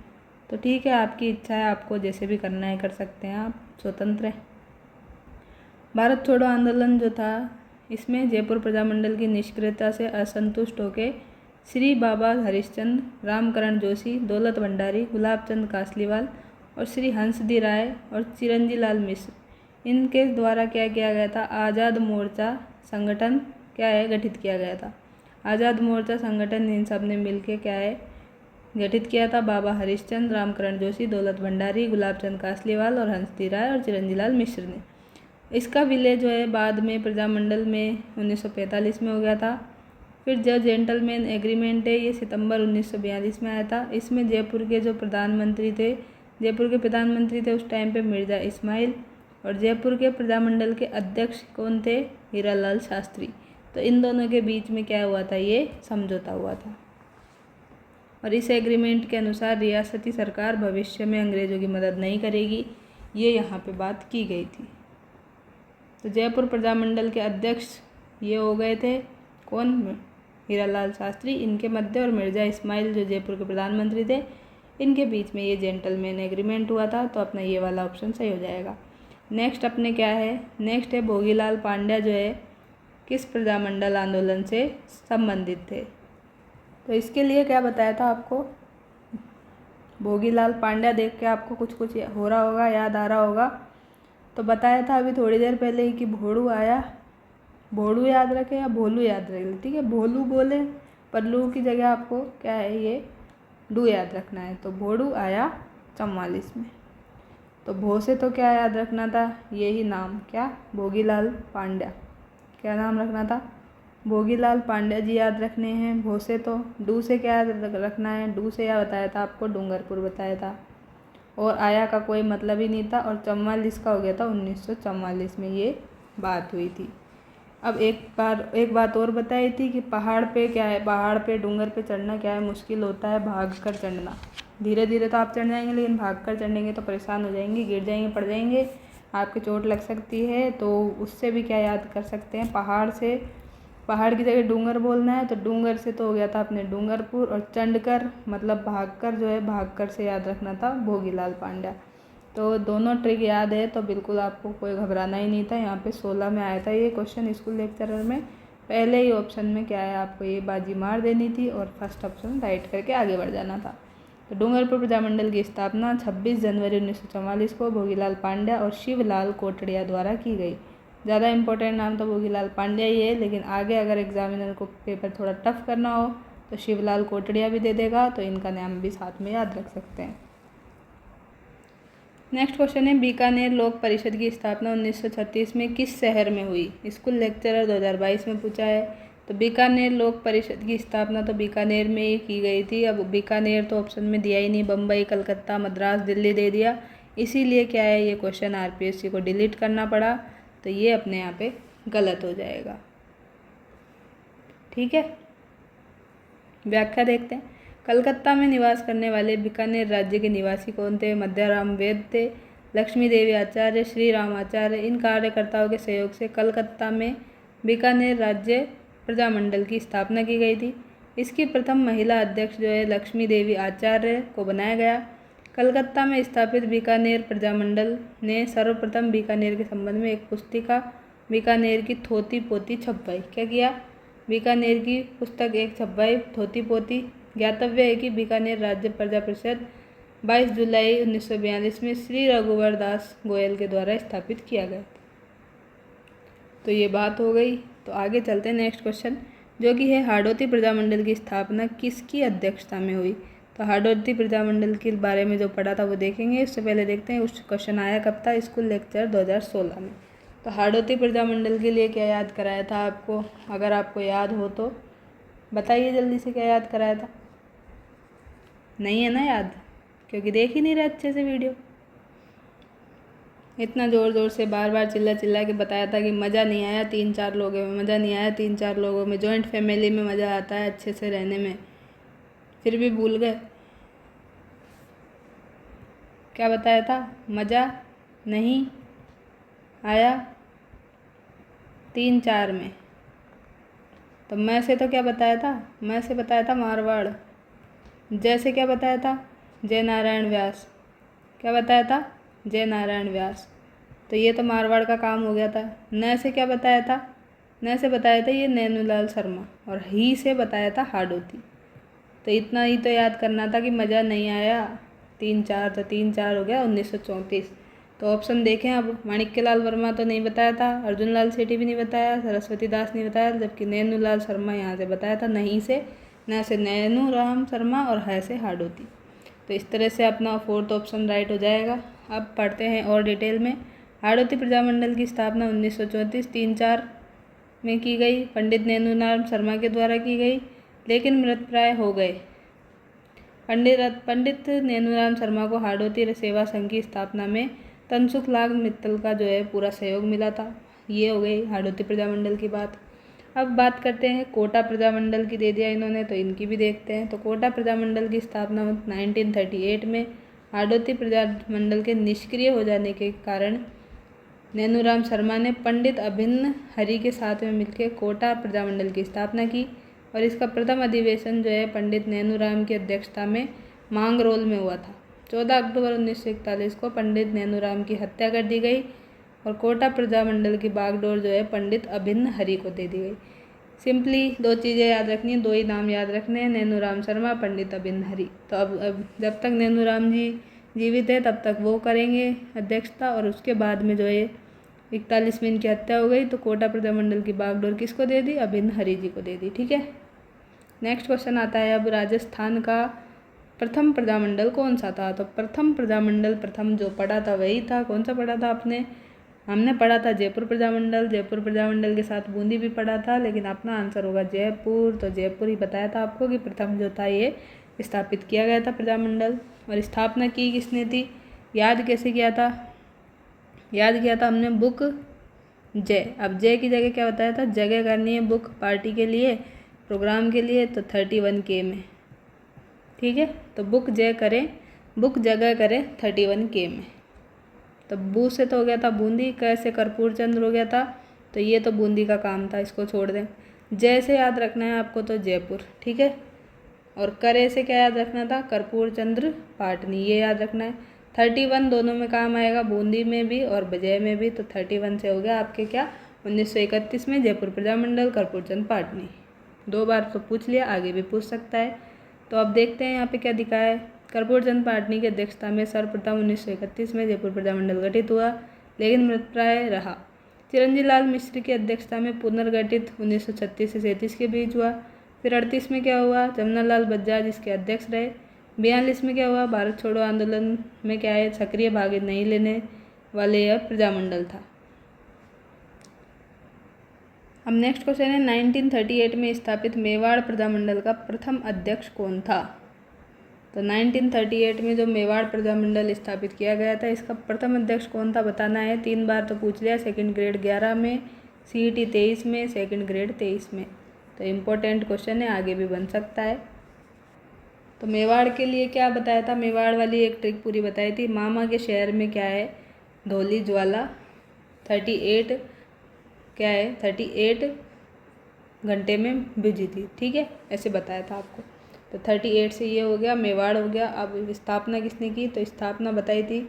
तो ठीक है, आपकी इच्छा है, आपको जैसे भी करना है कर सकते हैं, आप स्वतंत्र हैं। भारत छोड़ो आंदोलन जो था, इसमें जयपुर प्रजामंडल की निष्क्रियता से असंतुष्ट होकर श्री बाबा हरिश्चंद्र, रामकरण जोशी, दौलत भंडारी, गुलाब चंद कासलीवाल और श्री हंसदी राय और चिरंजी लाल मिश्र, इनके द्वारा क्या किया गया था, आज़ाद मोर्चा संगठन क्या है गठित किया गया था। आज़ाद मोर्चा संगठन इन सब ने मिलकर क्या है गठित किया था। बाबा हरिश्चंद्र, रामकरण जोशी, दौलत भंडारी, गुलाब चंद कासलीवाल और हंसदी राय और चिरंजी लाल मिश्र ने। इसका विलय जो है बाद में प्रजामंडल में 1945 में हो गया था। फिर जो जेंटलमैन एग्रीमेंट है ये सितंबर 1942 में आया था। इसमें जयपुर के प्रधानमंत्री थे उस टाइम पे मिर्ज़ा इस्माइल, और जयपुर के प्रजामंडल के अध्यक्ष कौन थे, हीरालाल शास्त्री। तो इन दोनों के बीच में क्या हुआ था, ये समझौता हुआ था। और इस एग्रीमेंट के अनुसार रियासती सरकार भविष्य में अंग्रेज़ों की मदद नहीं करेगी, ये यहाँ पे बात की गई थी। तो जयपुर प्रजामंडल के अध्यक्ष ये हो गए थे कौन, हीरालाल शास्त्री, इनके मध्य और मिर्ज़ा इस्माइल जो जयपुर के प्रधानमंत्री थे, इनके बीच में ये जेंटलमैन एग्रीमेंट हुआ था। तो अपना ये वाला ऑप्शन सही हो जाएगा। नेक्स्ट अपने क्या है, नेक्स्ट है भोगीलाल पांड्या जो है किस प्रजामंडल आंदोलन से संबंधित थे। तो इसके लिए क्या बताया था आपको, भोगीलाल पांड्या देख के आपको कुछ कुछ हो रहा होगा, याद आ रहा होगा। तो बताया था अभी थोड़ी देर पहले ही कि भोड़ू आया, भोड़ू याद रखें या भोलू याद रखें, ठीक है। भोलू बोले पर लू की जगह आपको क्या है ये डू याद रखना है। तो भोड़ू आया 44 में। तो भो से तो क्या याद रखना था, यही नाम क्या, भोगीलाल पांड्या, क्या नाम रखना था, भोगीलाल पांड्या जी याद रखने हैं। भो से तो, डू से क्या याद रखना है, डू से या बताया था आपको, डूंगरपुर बताया था। और आया का कोई मतलब ही नहीं था। और 44 का हो गया था 1944 में ये बात हुई थी। अब एक बात और बताई थी कि पहाड़ पे क्या है, पहाड़ पे डूंगर पे चढ़ना क्या है, मुश्किल होता है, भाग कर चढ़ना। धीरे धीरे तो आप चढ़ जाएंगे, लेकिन भाग कर चढ़ेंगे तो परेशान हो जाएंगे, गिर जाएंगे, पड़ जाएंगे, आपके चोट लग सकती है। तो उससे भी क्या याद कर सकते हैं, पहाड़ की जगह डूंगर बोलना है। तो डूंगर से तो हो गया था अपने डूंगरपुर, और चंडकर मतलब भागकर जो है, भागकर से याद रखना था भोगीलाल पांड्या। तो दोनों ट्रिक याद है तो बिल्कुल आपको कोई घबराना ही नहीं था। यहाँ पे 16 में आया था ये क्वेश्चन स्कूल लेक्चरर में। पहले ही ऑप्शन में क्या है, आपको ये बाजी मार देनी थी और फर्स्ट ऑप्शन राइट करके आगे बढ़ जाना था। तो डूंगरपुर प्रजामंडल की स्थापना 26 जनवरी 1944 को भोगीलाल पांड्या और शिवलाल कोटड़िया द्वारा की गई। ज़्यादा इंपॉर्टेंट नाम तो भोगीलाल पांड्या ही है, लेकिन आगे अगर एग्जामिनर को पेपर थोड़ा टफ करना हो तो शिवलाल कोटड़िया भी दे देगा, तो इनका नाम भी साथ में याद रख सकते हैं। नेक्स्ट क्वेश्चन है, बीकानेर लोक परिषद की स्थापना 1936 में किस शहर में हुई। स्कूल लेक्चरर 2022 में पूछा है। तो बीकानेर लोक परिषद की स्थापना तो बीकानेर में ही की गई थी। अब बीकानेर तो ऑप्शन में दिया ही नहीं, बम्बई, कलकत्ता, मद्रास, दिल्ली दे दिया, इसीलिए क्या है ये क्वेश्चन आरपीएससी को डिलीट करना पड़ा। तो ये अपने यहाँ पे गलत हो जाएगा, ठीक है। व्याख्या देखते हैं। कलकत्ता में निवास करने वाले बीकानेर राज्य के निवासी कौन थे? मध्याराम वेद थे, लक्ष्मी देवी आचार्य, श्री राम आचार्य। इन कार्यकर्ताओं के सहयोग से कलकत्ता में बीकानेर राज्य प्रजामंडल की स्थापना की गई थी। इसकी प्रथम महिला अध्यक्ष जो है लक्ष्मी देवी आचार्य को बनाया गया। कलकत्ता में स्थापित बीकानेर प्रजामंडल ने सर्वप्रथम बीकानेर के संबंध में एक पुस्तिका बीकानेर की थोती पोती छपवाई। क्या किया? बीकानेर की पुस्तक एक छपवाई, थोती पोती। ज्ञातव्य है कि बीकानेर राज्य प्रजा परिषद 22 जुलाई 1942 में श्री रघुवर दास गोयल के द्वारा स्थापित किया गया। तो ये बात हो गई। तो आगे चलते हैं नेक्स्ट क्वेश्चन, जो कि है हाड़ौती प्रजामंडल की स्थापना किसकी अध्यक्षता में हुई? तो हाड़ौती प्रजामंडल के बारे में जो पढ़ा था वो देखेंगे। उससे पहले देखते हैं उस क्वेश्चन आया कब था, स्कूल लेक्चर 2016 में। तो हाड़ौती प्रजामंडल के लिए क्या याद कराया था आपको? अगर आपको याद हो तो बताइए जल्दी से, क्या याद कराया था? नहीं है ना याद, क्योंकि देख ही नहीं रहे अच्छे से वीडियो। इतना ज़ोर ज़ोर से बार बार चिल्ला चिल्ला के बताया था कि मज़ा नहीं आया 3-4 लोगों में, मज़ा नहीं आया 3-4 लोगों में, जॉइंट फैमिली में मज़ा आता है अच्छे से रहने में, फिर भी भूल गए। क्या बताया था? मज़ा नहीं आया 3-4 में। तो मैं से तो क्या बताया था? मैं से बताया था मारवाड़। जैसे क्या बताया था? जय नारायण व्यास। क्या बताया था? जय नारायण व्यास। तो ये तो मारवाड़ का काम हो गया था। न से क्या बताया था? न से बताया था ये नैनूलाल शर्मा, और ही से बताया था हाड़ौती। तो इतना ही तो याद करना था कि मज़ा नहीं आया 3-4, तो 3-4 हो गया 1934। तो ऑप्शन देखें अब, माणिक्यलाल वर्मा तो नहीं बताया था, अर्जुन लाल सेठी भी नहीं बताया, सरस्वती दास नहीं बताया, जबकि नैनूलाल शर्मा यहाँ से बताया था। नहीं से, न से नैनू राम शर्मा और है से हाड़ौती। तो इस तरह से अपना 4th ऑप्शन राइट हो जाएगा। अब पढ़ते हैं और डिटेल में। हाड़ौती प्रजामंडल की स्थापना 1934 3-4 में की गई, पंडित नैनूराम शर्मा के द्वारा की गई, लेकिन मृतप्राय हो गए। पंडित नैनूराम शर्मा को हाड़ौती सेवा संघ की स्थापना में तनसुख लाल मित्तल का जो है पूरा सहयोग मिला था। ये हो गई हाड़ौती प्रजामंडल की बात। अब बात करते हैं कोटा प्रजामंडल की, दे दिया इन्होंने तो इनकी भी देखते हैं। तो कोटा प्रजामंडल की स्थापना 1938 में हाड़ौती प्रजामंडल के निष्क्रिय हो जाने के कारण नैनूराम शर्मा ने पंडित अभिन्न हरि के साथ में मिलकर कोटा प्रजामंडल की स्थापना की, और इसका प्रथम अधिवेशन जो है पंडित नैनूराम की अध्यक्षता में मांगरोल में हुआ था। 14 अक्टूबर 1941 को पंडित नैनूराम की हत्या कर दी गई और कोटा प्रजामंडल की बागडोर जो है पंडित अभिन्न हरि को दे दी गई। सिंपली 2 चीज़ें याद रखनी है, 2 ही नाम याद रखने हैं, नैनूराम शर्मा, पंडित अभिन्न हरि। तो अब जब तक नैनूराम जी जीवित है तब तक वो करेंगे अध्यक्षता, और उसके बाद में जो है 41 में इनकी हत्या हो गई, तो कोटा प्रजामंडल की बागडोर किसको दे दी? अभिन्न हरि जी को दे दी। ठीक है, नेक्स्ट क्वेश्चन आता है अब, राजस्थान का प्रथम प्रजामंडल कौन सा था? तो प्रथम प्रजामंडल प्रथम जो पढ़ा था वही था। कौन सा पढ़ा था आपने? हमने पढ़ा था जयपुर प्रजामंडल। जयपुर प्रजामंडल के साथ बूंदी भी पढ़ा था, लेकिन अपना आंसर होगा जयपुर। तो जयपुर ही बताया था आपको कि प्रथम जो था ये स्थापित किया गया था प्रजामंडल। और स्थापना की किसने थी? याद कैसे किया था? याद किया था हमने बुक जय। अब जय की जगह क्या बताया था? जगह करनी है बुक पार्टी के लिए, प्रोग्राम के लिए, तो 31K में। ठीक है, तो बुक जय करें, बुक जगह करें 31K में। तो बू से तो हो गया था बूंदी, क से कर्पूर चंद्र हो गया था, तो ये तो बूंदी का काम था, इसको छोड़ दें। जय से याद रखना है आपको तो जयपुर। ठीक है, और करे से क्या याद रखना था? कर्पूर चंद्र पाटनी, ये याद रखना है। 31 दोनों में काम आएगा, बूंदी में भी और बजय में भी। तो 31 से हो गया आपके क्या 1931 में जयपुर प्रजामंडल, कर्पूर चंद्र पाटनी। 2 बार तो पूछ लिया, आगे भी पूछ सकता है। तो अब देखते हैं यहाँ पे क्या दिखा है। कर्पूर चंद्र पाटनी की अध्यक्षता में सर्वप्रथम 1931 में जयपुर प्रजामंडल गठित हुआ, लेकिन मृतप्राय रहा। चिरंजीव लाल मिश्र की अध्यक्षता में पुनर्गठित 1936 से 37 के बीच हुआ। फिर 38 में क्या हुआ? जमनालाल बजाज इसके अध्यक्ष रहे। 42 में क्या हुआ? भारत छोड़ो आंदोलन में क्या है? सक्रिय भाग नहीं लेने वाले यह प्रजामंडल था। अब नेक्स्ट क्वेश्चन है, 1938 में स्थापित मेवाड़ प्रजामंडल का प्रथम अध्यक्ष कौन था? तो 1938 में जो मेवाड़ प्रजामंडल स्थापित किया गया था, इसका प्रथम अध्यक्ष कौन था बताना है। 3 बार तो पूछ लिया, सेकंड ग्रेड 11 में, CET 23 में, सेकंड ग्रेड 23 में। तो इम्पोर्टेंट क्वेश्चन है, आगे भी बन सकता है। तो मेवाड़ के लिए क्या बताया था, मेवाड़ वाली एक ट्रिक पूरी बताई थी। मामा के शहर में क्या है, धौली ज्वाला 38 क्या है 38 घंटे में बुझी थी। ठीक है, ऐसे बताया था आपको। तो 38 से ये हो गया, मेवाड़ हो गया। अब स्थापना किसने की, तो स्थापना बताई थी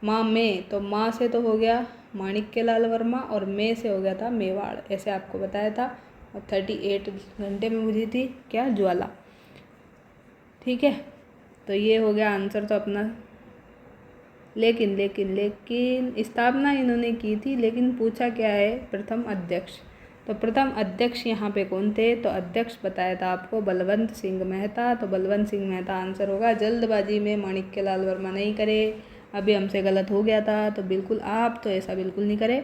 माँ में, तो माँ से तो हो गया माणिक्यलाल वर्मा और में से हो गया था मेवाड़, ऐसे आपको बताया था। और 38 घंटे में बुझी थी क्या, ज्वाला। ठीक है, तो ये हो गया आंसर तो अपना। लेकिन लेकिन लेकिन स्थापना इन्होंने की थी, लेकिन पूछा क्या है, प्रथम अध्यक्ष। तो प्रथम अध्यक्ष यहाँ पे कौन थे, तो अध्यक्ष बताया था आपको बलवंत सिंह मेहता। तो बलवंत सिंह मेहता आंसर होगा। जल्दबाजी में माणिक्यलाल वर्मा नहीं करे, अभी हमसे गलत हो गया था, तो बिल्कुल आप तो ऐसा बिल्कुल नहीं करे।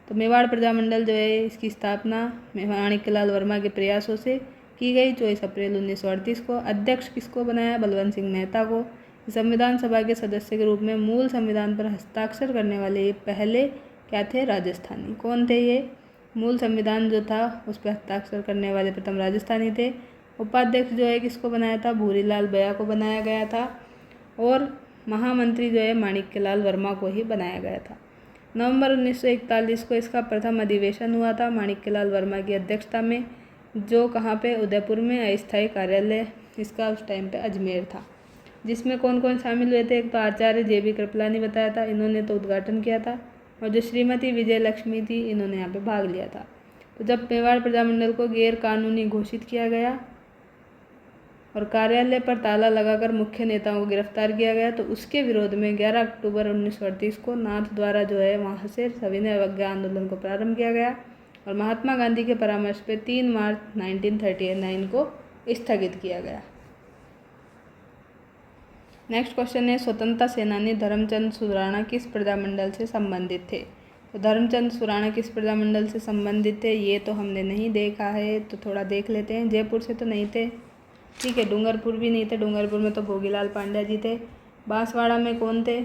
तो मेवाड़ प्रजामंडल जो है इसकी स्थापना माणिक्यलाल वर्मा के प्रयासों से की गई 24 अप्रैल 1938 को। अध्यक्ष किसको बनाया, बलवंत सिंह मेहता को। संविधान सभा के सदस्य के रूप में मूल संविधान पर हस्ताक्षर करने वाले ये पहले क्या थे, राजस्थानी। कौन थे ये, मूल संविधान जो था उस पर हस्ताक्षर करने वाले प्रथम राजस्थानी थे। उपाध्यक्ष जो है किसको बनाया था, भूरीलाल बया को बनाया गया था। और महामंत्री जो है माणिक्यलाल वर्मा को ही बनाया गया था। नवंबर 1941 को इसका प्रथम अधिवेशन हुआ था माणिक्यलाल वर्मा की अध्यक्षता में, जो कहाँ पे, उदयपुर में। अस्थायी कार्यालय इसका उस टाइम पे अजमेर था। जिसमें कौन कौन शामिल हुए थे, एक तो आचार्य JB कृपलानी बताया था, इन्होंने तो उद्घाटन किया था। और जो श्रीमती विजय लक्ष्मी थी, इन्होंने यहाँ पे भाग लिया था। तो जब मेवाड़ प्रजामंडल को गैर कानूनी घोषित किया गया और कार्यालय पर ताला लगाकर मुख्य नेताओं को गिरफ्तार किया गया, तो उसके विरोध में 11 अक्टूबर 1938 को नाथ द्वारा जो है वहाँ से सविनय अवज्ञा आंदोलन को प्रारंभ किया गया। और महात्मा गांधी के परामर्श पे 3 मार्च 1939 को स्थगित किया गया। नेक्स्ट क्वेश्चन है, स्वतंत्रता सेनानी धर्मचंद सुराणा किस प्रजामंडल से संबंधित थे। तो धर्मचंद सुराणा किस प्रजामंडल से संबंधित थे, ये तो हमने नहीं देखा है, तो थोड़ा देख लेते हैं। जयपुर से तो नहीं थे, ठीक है। डूंगरपुर भी नहीं थे, डूंगरपुर में तो भोगीलाल पांड्या जी थे। बांसवाड़ा में कौन थे,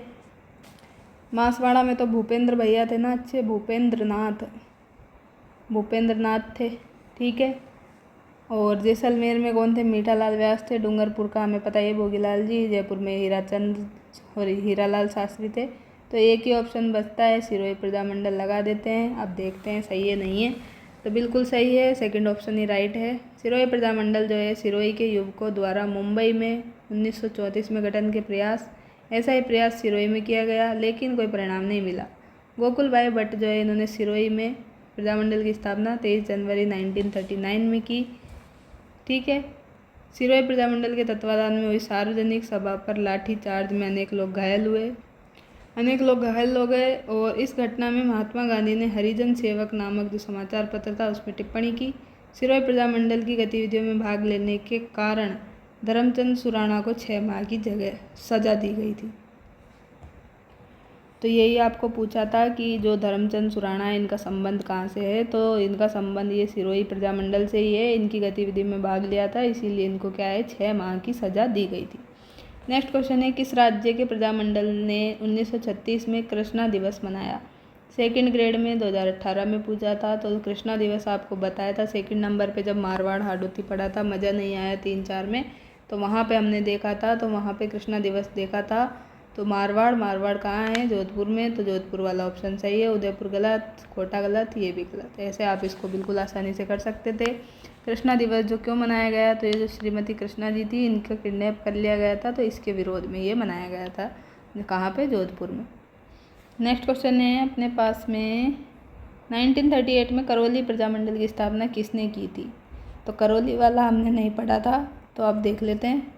बांसवाड़ा में तो भूपेंद्र भैया थे ना, अच्छे भूपेंद्र नाथ थे, ठीक है। और जैसलमेर में कौन थे, मीठालाल व्यास थे। डूंगरपुर का हमें पता है भोगीलाल जी। जयपुर में हीराचंद और हीरालाल शास्त्री थे। तो एक ही ऑप्शन बचता है, सिरोही प्रजामंडल लगा देते हैं। अब देखते हैं सही है नहीं है, तो बिल्कुल सही है, सेकंड ऑप्शन ही राइट है। सिरोही प्रजामंडल जो है सिरोही के युवकों द्वारा मुंबई में 1934 में गठन के प्रयास, ऐसा ही प्रयास सिरोही में किया गया, लेकिन कोई परिणाम नहीं मिला। गोकुल भाई भट्ट जो है इन्होंने सिरोही में प्रजामंडल की स्थापना 23 जनवरी 1939 में की, ठीक है। सिरोही प्रजामंडल के तत्वाधान में हुई सार्वजनिक सभा पर लाठी चार्ज में अनेक लोग घायल हो गए। और इस घटना में महात्मा गांधी ने हरिजन सेवक नामक जो समाचार पत्र था उसमें टिप्पणी की। सिरोही प्रजामंडल की गतिविधियों में भाग लेने के कारण धर्मचंद सुराणा को 6 माह की जगह सजा दी गई थी। तो यही आपको पूछा था कि जो धर्मचंद सुराणा है इनका संबंध कहाँ से है, तो इनका संबंध ये सिरोही प्रजामंडल से ही है। इनकी गतिविधि में भाग लिया था, इसीलिए इनको क्या है 6 माह की सज़ा दी गई थी। नेक्स्ट क्वेश्चन है, किस राज्य के प्रजामंडल ने 1936 में कृष्णा दिवस मनाया। सेकंड ग्रेड में 2018 में पूछा था। तो कृष्णा दिवस आपको बताया था सेकंड नंबर पे, जब मारवाड़ हाडोती पढ़ा था, मज़ा नहीं आया 3-4 में, तो वहाँ पे हमने देखा था। तो वहाँ पे कृष्णा दिवस देखा था। तो मारवाड़ कहाँ है, जोधपुर में, तो जोधपुर वाला ऑप्शन सही है। उदयपुर गलत, कोटा गलत, ये भी गलत। ऐसे आप इसको बिल्कुल आसानी से कर सकते थे। कृष्णा दिवस जो क्यों मनाया गया, तो ये जो श्रीमती कृष्णा जी थी इनका किडनैप कर लिया गया था, तो इसके विरोध में ये मनाया गया था। कहाँ पे, जोधपुर में। नेक्स्ट क्वेश्चन है अपने पास में, 1938 में करौली प्रजामंडल की स्थापना किसने की थी। तो करौली वाला हमने नहीं पढ़ा था, तो आप देख लेते हैं।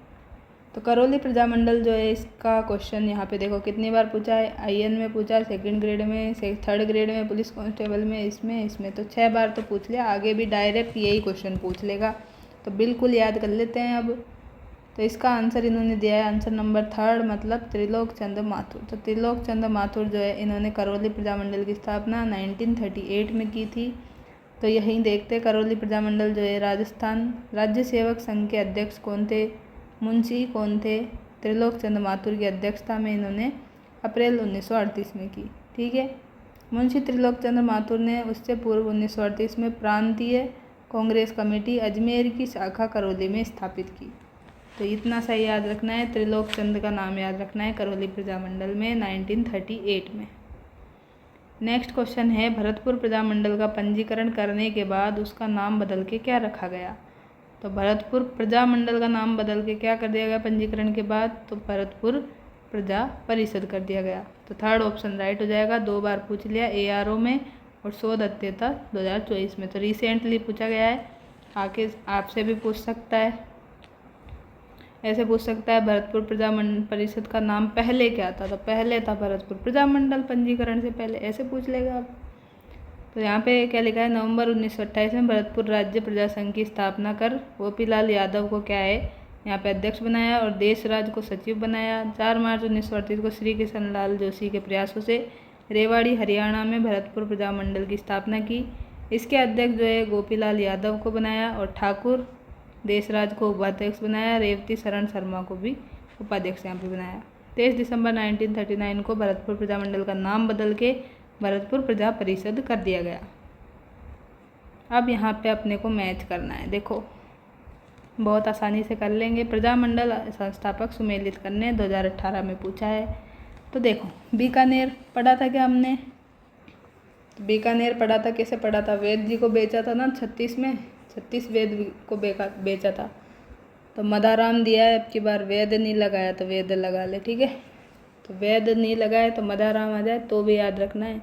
तो करौली प्रजामंडल जो है इसका क्वेश्चन यहाँ पे देखो कितनी बार पूछा है, IN में पूछा है, सेकंड ग्रेड में, थर्ड ग्रेड में, पुलिस कांस्टेबल में, इसमें तो 6 बार तो पूछ लिया। आगे भी डायरेक्ट यही क्वेश्चन पूछ लेगा, तो बिल्कुल याद कर लेते हैं अब। तो इसका आंसर इन्होंने दिया है आंसर नंबर 3, मतलब त्रिलोक चंद्र माथुर। तो त्रिलोक चंद्र माथुर जो है इन्होंने करौली प्रजामंडल की स्थापना 1938 में की थी। तो यहीं देखते करौली प्रजामंडल जो है राजस्थान राज्य सेवक संघ के अध्यक्ष कौन थे, मुंशी कौन थे, त्रिलोक चंद्र माथुर की अध्यक्षता में इन्होंने अप्रैल 1938 में की, ठीक है। मुंशी त्रिलोक चंद्र माथुर ने उससे पूर्व 1938 में प्रांतीय कांग्रेस कमेटी अजमेर की शाखा करौली में स्थापित की। तो इतना सा याद रखना है। त्रिलोक चंद का नाम याद रखना है करौली प्रजामंडल में 1938 में। नेक्स्ट क्वेश्चन है, भरतपुर प्रजामंडल का पंजीकरण करने के बाद उसका नाम बदल के क्या रखा गया? तो भरतपुर प्रजामंडल का नाम बदल के क्या कर दिया गया पंजीकरण के बाद? तो भरतपुर प्रजा परिषद कर दिया गया। तो थर्ड ऑप्शन राइट हो जाएगा। 2 बार पूछ लिया ARO में और शोध अध्येता 2024 में। तो रिसेंटली पूछा गया है, आके आपसे भी पूछ सकता है, ऐसे पूछ सकता है भरतपुर प्रजा परिषद का नाम पहले क्या था? तो पहले था भरतपुर प्रजामंडल पंजीकरण से पहले, ऐसे पूछ लेगा आप। तो यहाँ पे क्या लिखा है, नवंबर 1928 में भरतपुर राज्य प्रजा संघ की स्थापना कर गोपीलाल यादव को क्या है यहाँ पे अध्यक्ष बनाया और देशराज को सचिव बनाया। 4 मार्च 1938 को श्री कृष्ण लाल जोशी के प्रयासों से रेवाड़ी हरियाणा में भरतपुर प्रजामंडल की स्थापना की। इसके अध्यक्ष जो है गोपीलाल यादव को बनाया और ठाकुर देशराज को उपाध्यक्ष बनाया। रेवती शरण शर्मा को भी उपाध्यक्ष यहाँ पे बनाया। 23 दिसंबर 1939 को भरतपुर प्रजामंडल का नाम बदल के भरतपुर प्रजा परिषद कर दिया गया। अब यहाँ पे अपने को मैच करना है, देखो बहुत आसानी से कर लेंगे। प्रजामंडल संस्थापक सुमेलित करने 2018 में पूछा है। तो देखो बीकानेर पढ़ा था क्या हमने? तो बीकानेर पढ़ा था, कैसे पढ़ा था? वेद जी को बेचा था ना 36 में, 36 वेद को बेचा था। तो मदाराम दिया है, अब की बार वेद नहीं लगाया तो वेद लगा ले, ठीक है। तो वेद नहीं लगाए तो मदाराम आ जाए तो भी याद रखना है।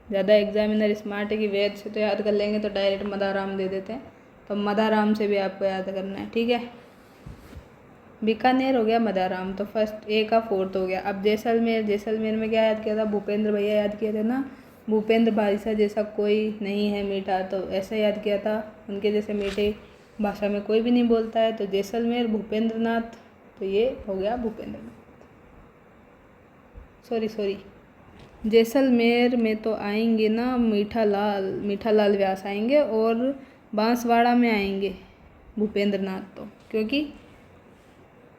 ज़्यादा एग्जामिनर स्मार्ट है कि वेद से तो याद कर लेंगे तो डायरेक्ट मदाराम दे देते हैं, तो मदाराम से भी आपको याद करना है, ठीक है। बीकानेर हो गया, मदाराम, तो फर्स्ट A का 4th हो गया। अब जैसलमेर, जैसलमेर में क्या याद किया था? भूपेंद्र भैया याद किए थे ना, भूपेंद्र भाषा जैसा कोई नहीं है मीठा, तो ऐसा याद किया था, उनके जैसे मीठे भाषा में कोई भी नहीं बोलता है। तो जैसलमेर भूपेंद्र नाथ, तो ये हो गया भूपेंद्र नाथ। सॉरी जैसलमेर में तो आएंगे ना मीठा लाल व्यास आएंगे और बांसवाड़ा में आएंगे भूपेंद्र नाथ, तो क्योंकि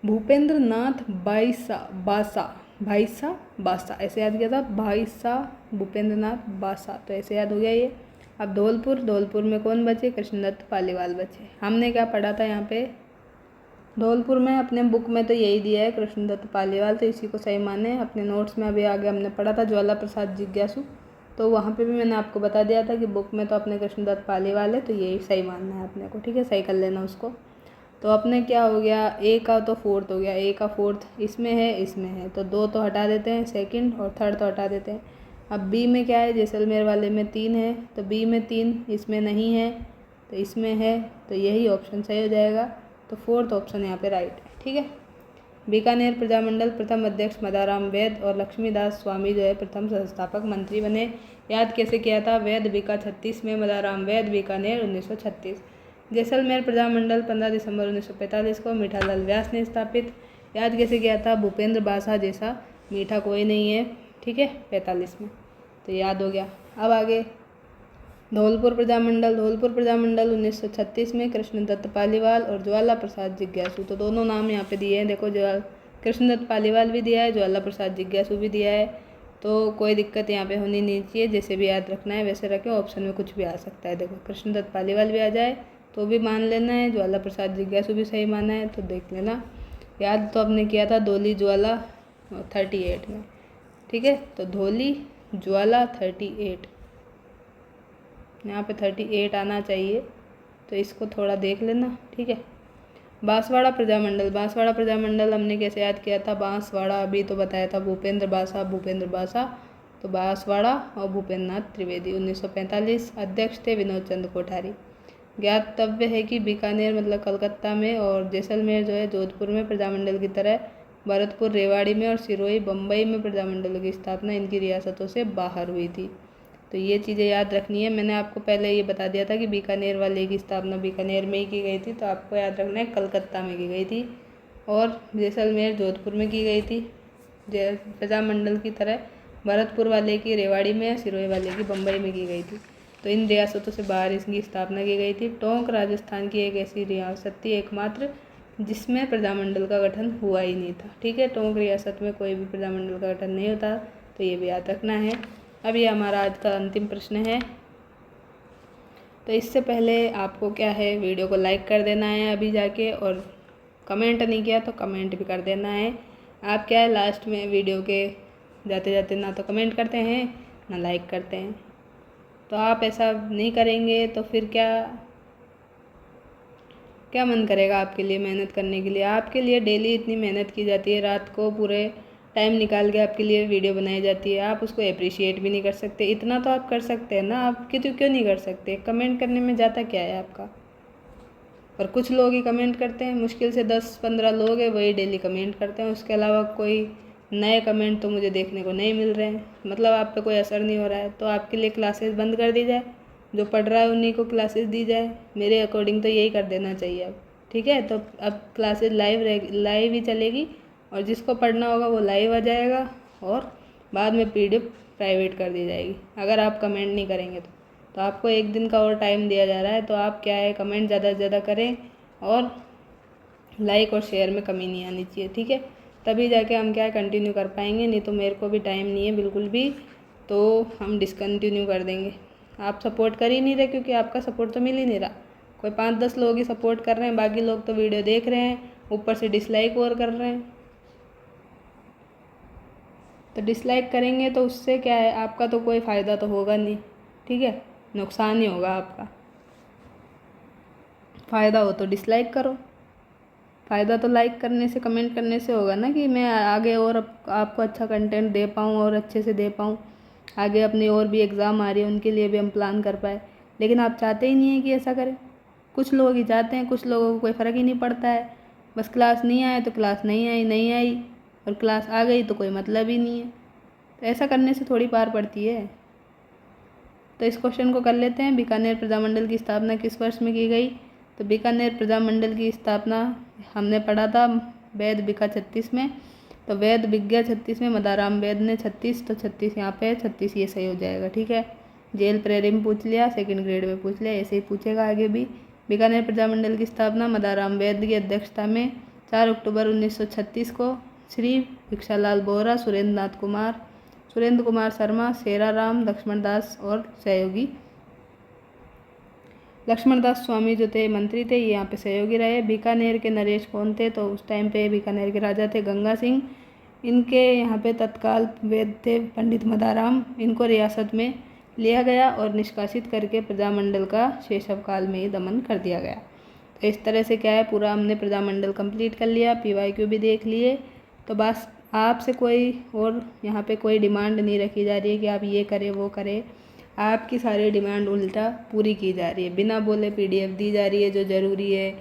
भूपेंद्र नाथ बासा ऐसे याद किया था, भाईसा भूपेंद्र नाथ बासा, तो ऐसे याद हो गया ये। अब धौलपुर में कौन बचे? कृष्णदत्त पालीवाल बचे। हमने क्या पढ़ा था यहाँ पे धौलपुर में? अपने बुक में तो यही दिया है कृष्णदत्त पालीवाल, तो इसी को सही माने। अपने नोट्स में अभी आगे हमने पढ़ा था ज्वाला प्रसाद जिज्ञासु, तो वहाँ पे भी मैंने आपको बता दिया था कि बुक में तो अपने कृष्णदत्त पालीवाल है, तो यही सही मानना है अपने को, ठीक है, सही कर लेना उसको। तो अपने क्या हो गया, A का तो 4th हो गया, A का 4th इसमें है, तो 2 तो हटा देते हैं, 2nd और 3rd तो हटा देते हैं। अब B में क्या है? जैसलमेर वाले में 3 है, तो B में 3 इसमें नहीं है, तो इसमें है, तो यही ऑप्शन सही हो जाएगा। तो 4th ऑप्शन यहाँ पे राइट है, ठीक है। बीकानेर प्रजामंडल प्रथम अध्यक्ष मदाराम वैद और लक्ष्मीदास स्वामी जो है प्रथम संस्थापक मंत्री बने। याद कैसे किया था? वैद बीका 36 में, मदाराम वैद बीकानेर 1936। जैसलमेर प्रजामंडल 15 दिसंबर 1945 को मीठालाल व्यास ने स्थापित। याद कैसे किया था? भूपेंद्र बासा जैसा मीठा कोई नहीं है, ठीक है, 45 में, तो याद हो गया। अब आगे धौलपुर प्रजामंडल 1936 में कृष्णदत्त पालीवाल और ज्वाला प्रसाद जिज्ञासु, तो दोनों नाम यहाँ पे दिए हैं, देखो कृष्णदत्त पालीवाल भी दिया है, ज्वाला प्रसाद जिज्ञासु भी दिया है, तो कोई दिक्कत यहाँ पे होनी नहीं चाहिए। जैसे भी याद रखना है वैसे रखें, ऑप्शन में कुछ भी आ सकता है। देखो कृष्णदत्त पालीवाल भी आ जाए तो भी मान लेना है, ज्वाला प्रसाद जिज्ञासु भी सही माना है, तो देख लेना। याद तो आपने किया था धौली ज्वाला 38 में, ठीक है, तो धौली ज्वाला 38, यहाँ पे 38 आना चाहिए, तो इसको थोड़ा देख लेना, ठीक है। बांसवाड़ा प्रजामंडल हमने कैसे याद किया था? बांसवाड़ा अभी तो बताया था, भूपेंद्र बासा, तो बांसवाड़ा और भूपेंद्र नाथ त्रिवेदी। 1945 अध्यक्ष थे विनोद चंद्र कोठारी। ज्ञातव्य है कि बीकानेर मतलब कलकत्ता में और जैसलमेर जो है जोधपुर में प्रजामंडल की तरह, भरतपुर रेवाड़ी में और सिरोही बम्बई में प्रजामंडल की स्थापना इनकी रियासतों से बाहर हुई थी। तो ये चीज़ें याद रखनी है। मैंने आपको पहले ये बता दिया था कि बीकानेर वाले की स्थापना बीकानेर में ही की गई थी, तो आपको याद रखना है कलकत्ता में की गई थी और जैसलमेर जोधपुर में की गई थी। प्रजामंडल की तरह भरतपुर वाले की रेवाड़ी में, सिरोही वाले की बम्बई में की गई थी, तो इन रियासतों से बाहर इसकी स्थापना की गई थी। टोंक राजस्थान की एक ऐसी रियासत थी एकमात्र जिसमें प्रजामंडल का गठन हुआ ही नहीं था, ठीक है। टोंक रियासत में कोई भी प्रजामंडल का गठन नहीं होता, तो ये भी याद रखना है। अब ये हमारा आज का अंतिम प्रश्न है, तो इससे पहले आपको क्या है वीडियो को लाइक कर देना है अभी जाके, और कमेंट नहीं किया तो कमेंट भी कर देना है। आप क्या है लास्ट में वीडियो के जाते जाते ना तो कमेंट करते हैं ना लाइक करते हैं। तो आप ऐसा नहीं करेंगे तो फिर क्या क्या मन करेगा आपके लिए मेहनत करने के लिए। आपके लिए डेली इतनी मेहनत की जाती है, रात को पूरे टाइम निकाल के आपके लिए वीडियो बनाई जाती है, आप उसको अप्रिशिएट भी नहीं कर सकते। इतना तो आप कर सकते हैं ना, आप क्यों नहीं कर सकते। कमेंट करने में जाता क्या है आपका। और कुछ लोग ही कमेंट करते हैं, मुश्किल से 10-15 लोग हैं वही डेली कमेंट करते हैं, उसके अलावा कोई नए कमेंट तो मुझे देखने को नहीं मिल रहे हैं। मतलब आप पे कोई असर नहीं हो रहा है। तो आपके लिए क्लासेस बंद कर दी जाए, जो पढ़ रहा है उन्हीं को क्लासेस दी जाए। मेरे अकॉर्डिंग तो यही कर देना चाहिए अब। ठीक है, तो अब क्लासेस लाइव ही चलेगी और जिसको पढ़ना होगा वो लाइव आ जाएगा और बाद में PDF प्राइवेट कर दी जाएगी अगर आप कमेंट नहीं करेंगे तो आपको एक दिन का और टाइम दिया जा रहा है। तो आप क्या है कमेंट ज़्यादा से ज़्यादा करें और लाइक और शेयर में कमी नहीं आनी चाहिए। ठीक है, तभी जाके हम क्या है कंटिन्यू कर पाएंगे, नहीं तो मेरे को भी टाइम नहीं है बिल्कुल भी, तो हम डिसकंटिन्यू कर देंगे। आप सपोर्ट कर ही नहीं रहे क्योंकि आपका सपोर्ट तो मिल ही नहीं रहा। कोई 5-10 लोग ही सपोर्ट कर रहे हैं, बाकी लोग तो वीडियो देख रहे हैं, ऊपर से डिसलाइक और कर रहे हैं। तो डिसलाइक करेंगे तो उससे क्या है आपका तो कोई फ़ायदा तो होगा नहीं। ठीक है, नुकसान ही होगा आपका। फ़ायदा हो तो डिसलाइक करो, फ़ायदा तो लाइक करने से कमेंट करने से होगा ना, कि मैं आगे और आपको अच्छा कंटेंट दे पाऊँ और अच्छे से दे पाऊँ। आगे अपनी और भी एग्ज़ाम आ रही है उनके लिए भी हम प्लान कर पाए। लेकिन आप चाहते ही नहीं हैं कि ऐसा करें। कुछ लोग ही चाहते हैं, कुछ लोगों को कोई फ़र्क ही नहीं पड़ता है। बस क्लास नहीं आए तो क्लास नहीं आई और क्लास आ गई तो कोई मतलब ही नहीं है। तो ऐसा करने से थोड़ी पार पड़ती है। तो इस क्वेश्चन को कर लेते हैं। बीकानेर प्रजामंडल की स्थापना किस वर्ष में की गई। तो बीकानेर प्रजामंडल की स्थापना हमने पढ़ा था वैद बिका 36 में। तो वैद विज्ञा 36 में, मदाराम वैद ने 36, तो 36 यहाँ पे 36 ये सही हो जाएगा। ठीक है, जेल प्रेरी में पूछ लिया, सेकंड ग्रेड में पूछ लिया, ऐसे ही पूछेगा आगे भी। बीकानेर प्रजामंडल की स्थापना मदाराम वैद की अध्यक्षता में 4 अक्टूबर 1936 को श्री भिक्षालाल बोहरा, सुरेंद्र कुमार शर्मा, शेराराम, लक्ष्मणदास और सहयोगी लक्ष्मणदास स्वामी जो थे मंत्री थे, ये यहाँ पे सहयोगी रहे। बीकानेर के नरेश कौन थे। तो उस टाइम पे बीकानेर के राजा थे गंगा सिंह। इनके यहाँ पे तत्काल वेद थे पंडित मदाराम। इनको रियासत में लिया गया और निष्कासित करके प्रजामंडल का शैशव काल में ही दमन कर दिया गया। तो इस तरह से क्या है पूरा हमने प्रजामंडल कंप्लीट कर लिया, PYQ भी देख लिए। तो बस आपसे कोई और यहाँ पे कोई डिमांड नहीं रखी जा रही है कि आप ये करें वो करें। आपकी सारी डिमांड उल्टा पूरी की जा रही है। बिना बोले PDF दी जा रही है जो ज़रूरी है,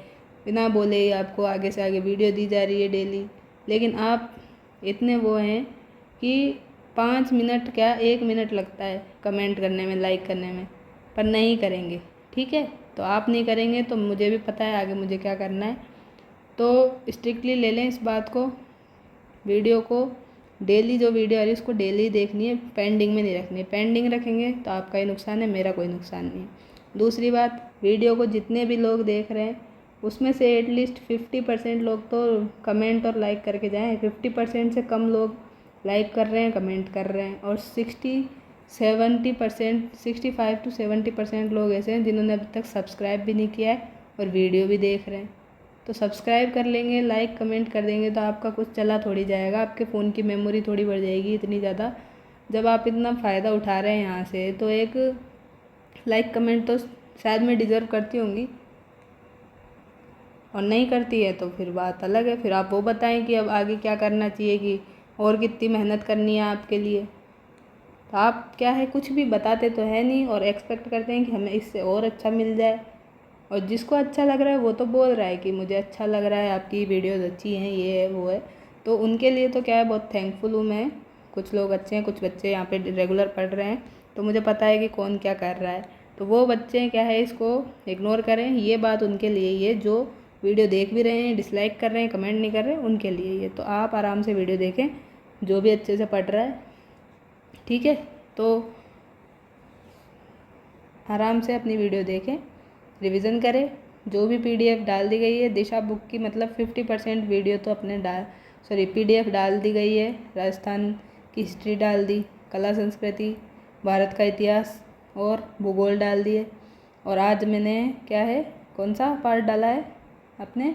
बिना बोले ही आपको आगे से आगे वीडियो दी जा रही है डेली। लेकिन आप इतने वो हैं कि 5 मिनट क्या 1 मिनट लगता है कमेंट करने में, लाइक करने में, पर नहीं करेंगे। ठीक है, तो आप नहीं करेंगे तो मुझे भी पता है आगे मुझे क्या करना है। तो स्ट्रिक्टली ले लें इस बात को, वीडियो को डेली जो वीडियो आ रही है उसको डेली देखनी है, पेंडिंग में नहीं रखनी है। पेंडिंग रखेंगे तो आपका ही नुकसान है, मेरा कोई नुकसान नहीं है। दूसरी बात, वीडियो को जितने भी लोग देख रहे हैं उसमें से एटलीस्ट 50% लोग तो कमेंट और लाइक करके जाएं। 50% से कम लोग लाइक कर रहे हैं, कमेंट कर रहे हैं, और 65 to 70% लोग ऐसे हैं जिन्होंने अभी तक सब्सक्राइब भी नहीं किया है और वीडियो भी देख रहे हैं। तो सब्सक्राइब कर लेंगे, लाइक कमेंट कर देंगे तो आपका कुछ चला थोड़ी जाएगा, आपके फ़ोन की मेमोरी थोड़ी बढ़ जाएगी इतनी ज़्यादा। जब आप इतना फ़ायदा उठा रहे हैं यहाँ से तो एक लाइक कमेंट तो शायद मैं डिज़र्व करती होंगी, और नहीं करती है तो फिर बात अलग है। फिर आप वो बताएं कि अब आगे क्या करना चाहिए, कि और कितनी मेहनत करनी है आपके लिए। तो आप क्या है कुछ भी बताते तो है नहीं और एक्सपेक्ट करते हैं कि हमें इससे और अच्छा मिल जाए। और जिसको अच्छा लग रहा है वो तो बोल रहा है कि मुझे अच्छा लग रहा है, आपकी वीडियोज़ अच्छी हैं, ये है वो है। तो उनके लिए तो क्या है बहुत थैंकफुल हूँ मैं। कुछ लोग अच्छे हैं, कुछ बच्चे यहाँ पे रेगुलर पढ़ रहे हैं, तो मुझे पता है कि कौन क्या कर रहा है। तो वो बच्चे क्या है इसको इग्नोर करें, ये बात उनके लिए ये जो वीडियो देख भी रहे हैं, डिसलाइक कर रहे हैं, कमेंट नहीं कर रहे हैं, उनके लिए ये। तो आप आराम से वीडियो देखें जो भी अच्छे से पढ़ रहा है। ठीक है, तो आराम से अपनी वीडियो देखें, रिवीजन करें। जो भी PDF डाल दी गई है दिशा बुक की, मतलब 50% वीडियो तो अपने PDF डाल दी गई है। राजस्थान की हिस्ट्री डाल दी, कला संस्कृति, भारत का इतिहास और भूगोल डाल दिए। और आज मैंने क्या है कौन सा पार्ट डाला है अपने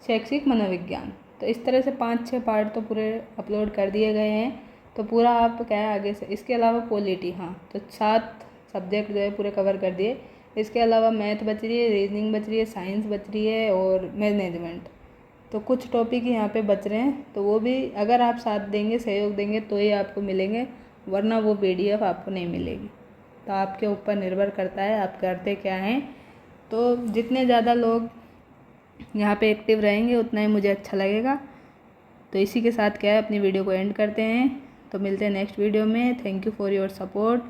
शैक्षिक मनोविज्ञान। तो इस तरह से 5-6 पार्ट तो पूरे अपलोड कर दिए गए हैं। तो पूरा आप क्या है आगे से, इसके अलावा पॉलिटी, हाँ तो 7 सब्जेक्ट जो है पूरे कवर कर दिए। इसके अलावा मैथ बच रही है, रीजनिंग बच रही है, साइंस बच रही है और मैनेजमेंट। तो कुछ टॉपिक यहाँ पे बच रहे हैं, तो वो भी अगर आप साथ देंगे, सहयोग देंगे तो ही आपको मिलेंगे, वरना वो PDF आपको नहीं मिलेगी। तो आपके ऊपर निर्भर करता है आप करते क्या हैं। तो जितने ज़्यादा लोग यहाँ पे एक्टिव रहेंगे उतना ही मुझे अच्छा लगेगा। तो इसी के साथ क्या है अपनी वीडियो को एंड करते हैं। तो मिलते हैं नेक्स्ट वीडियो में। Thank you for your support.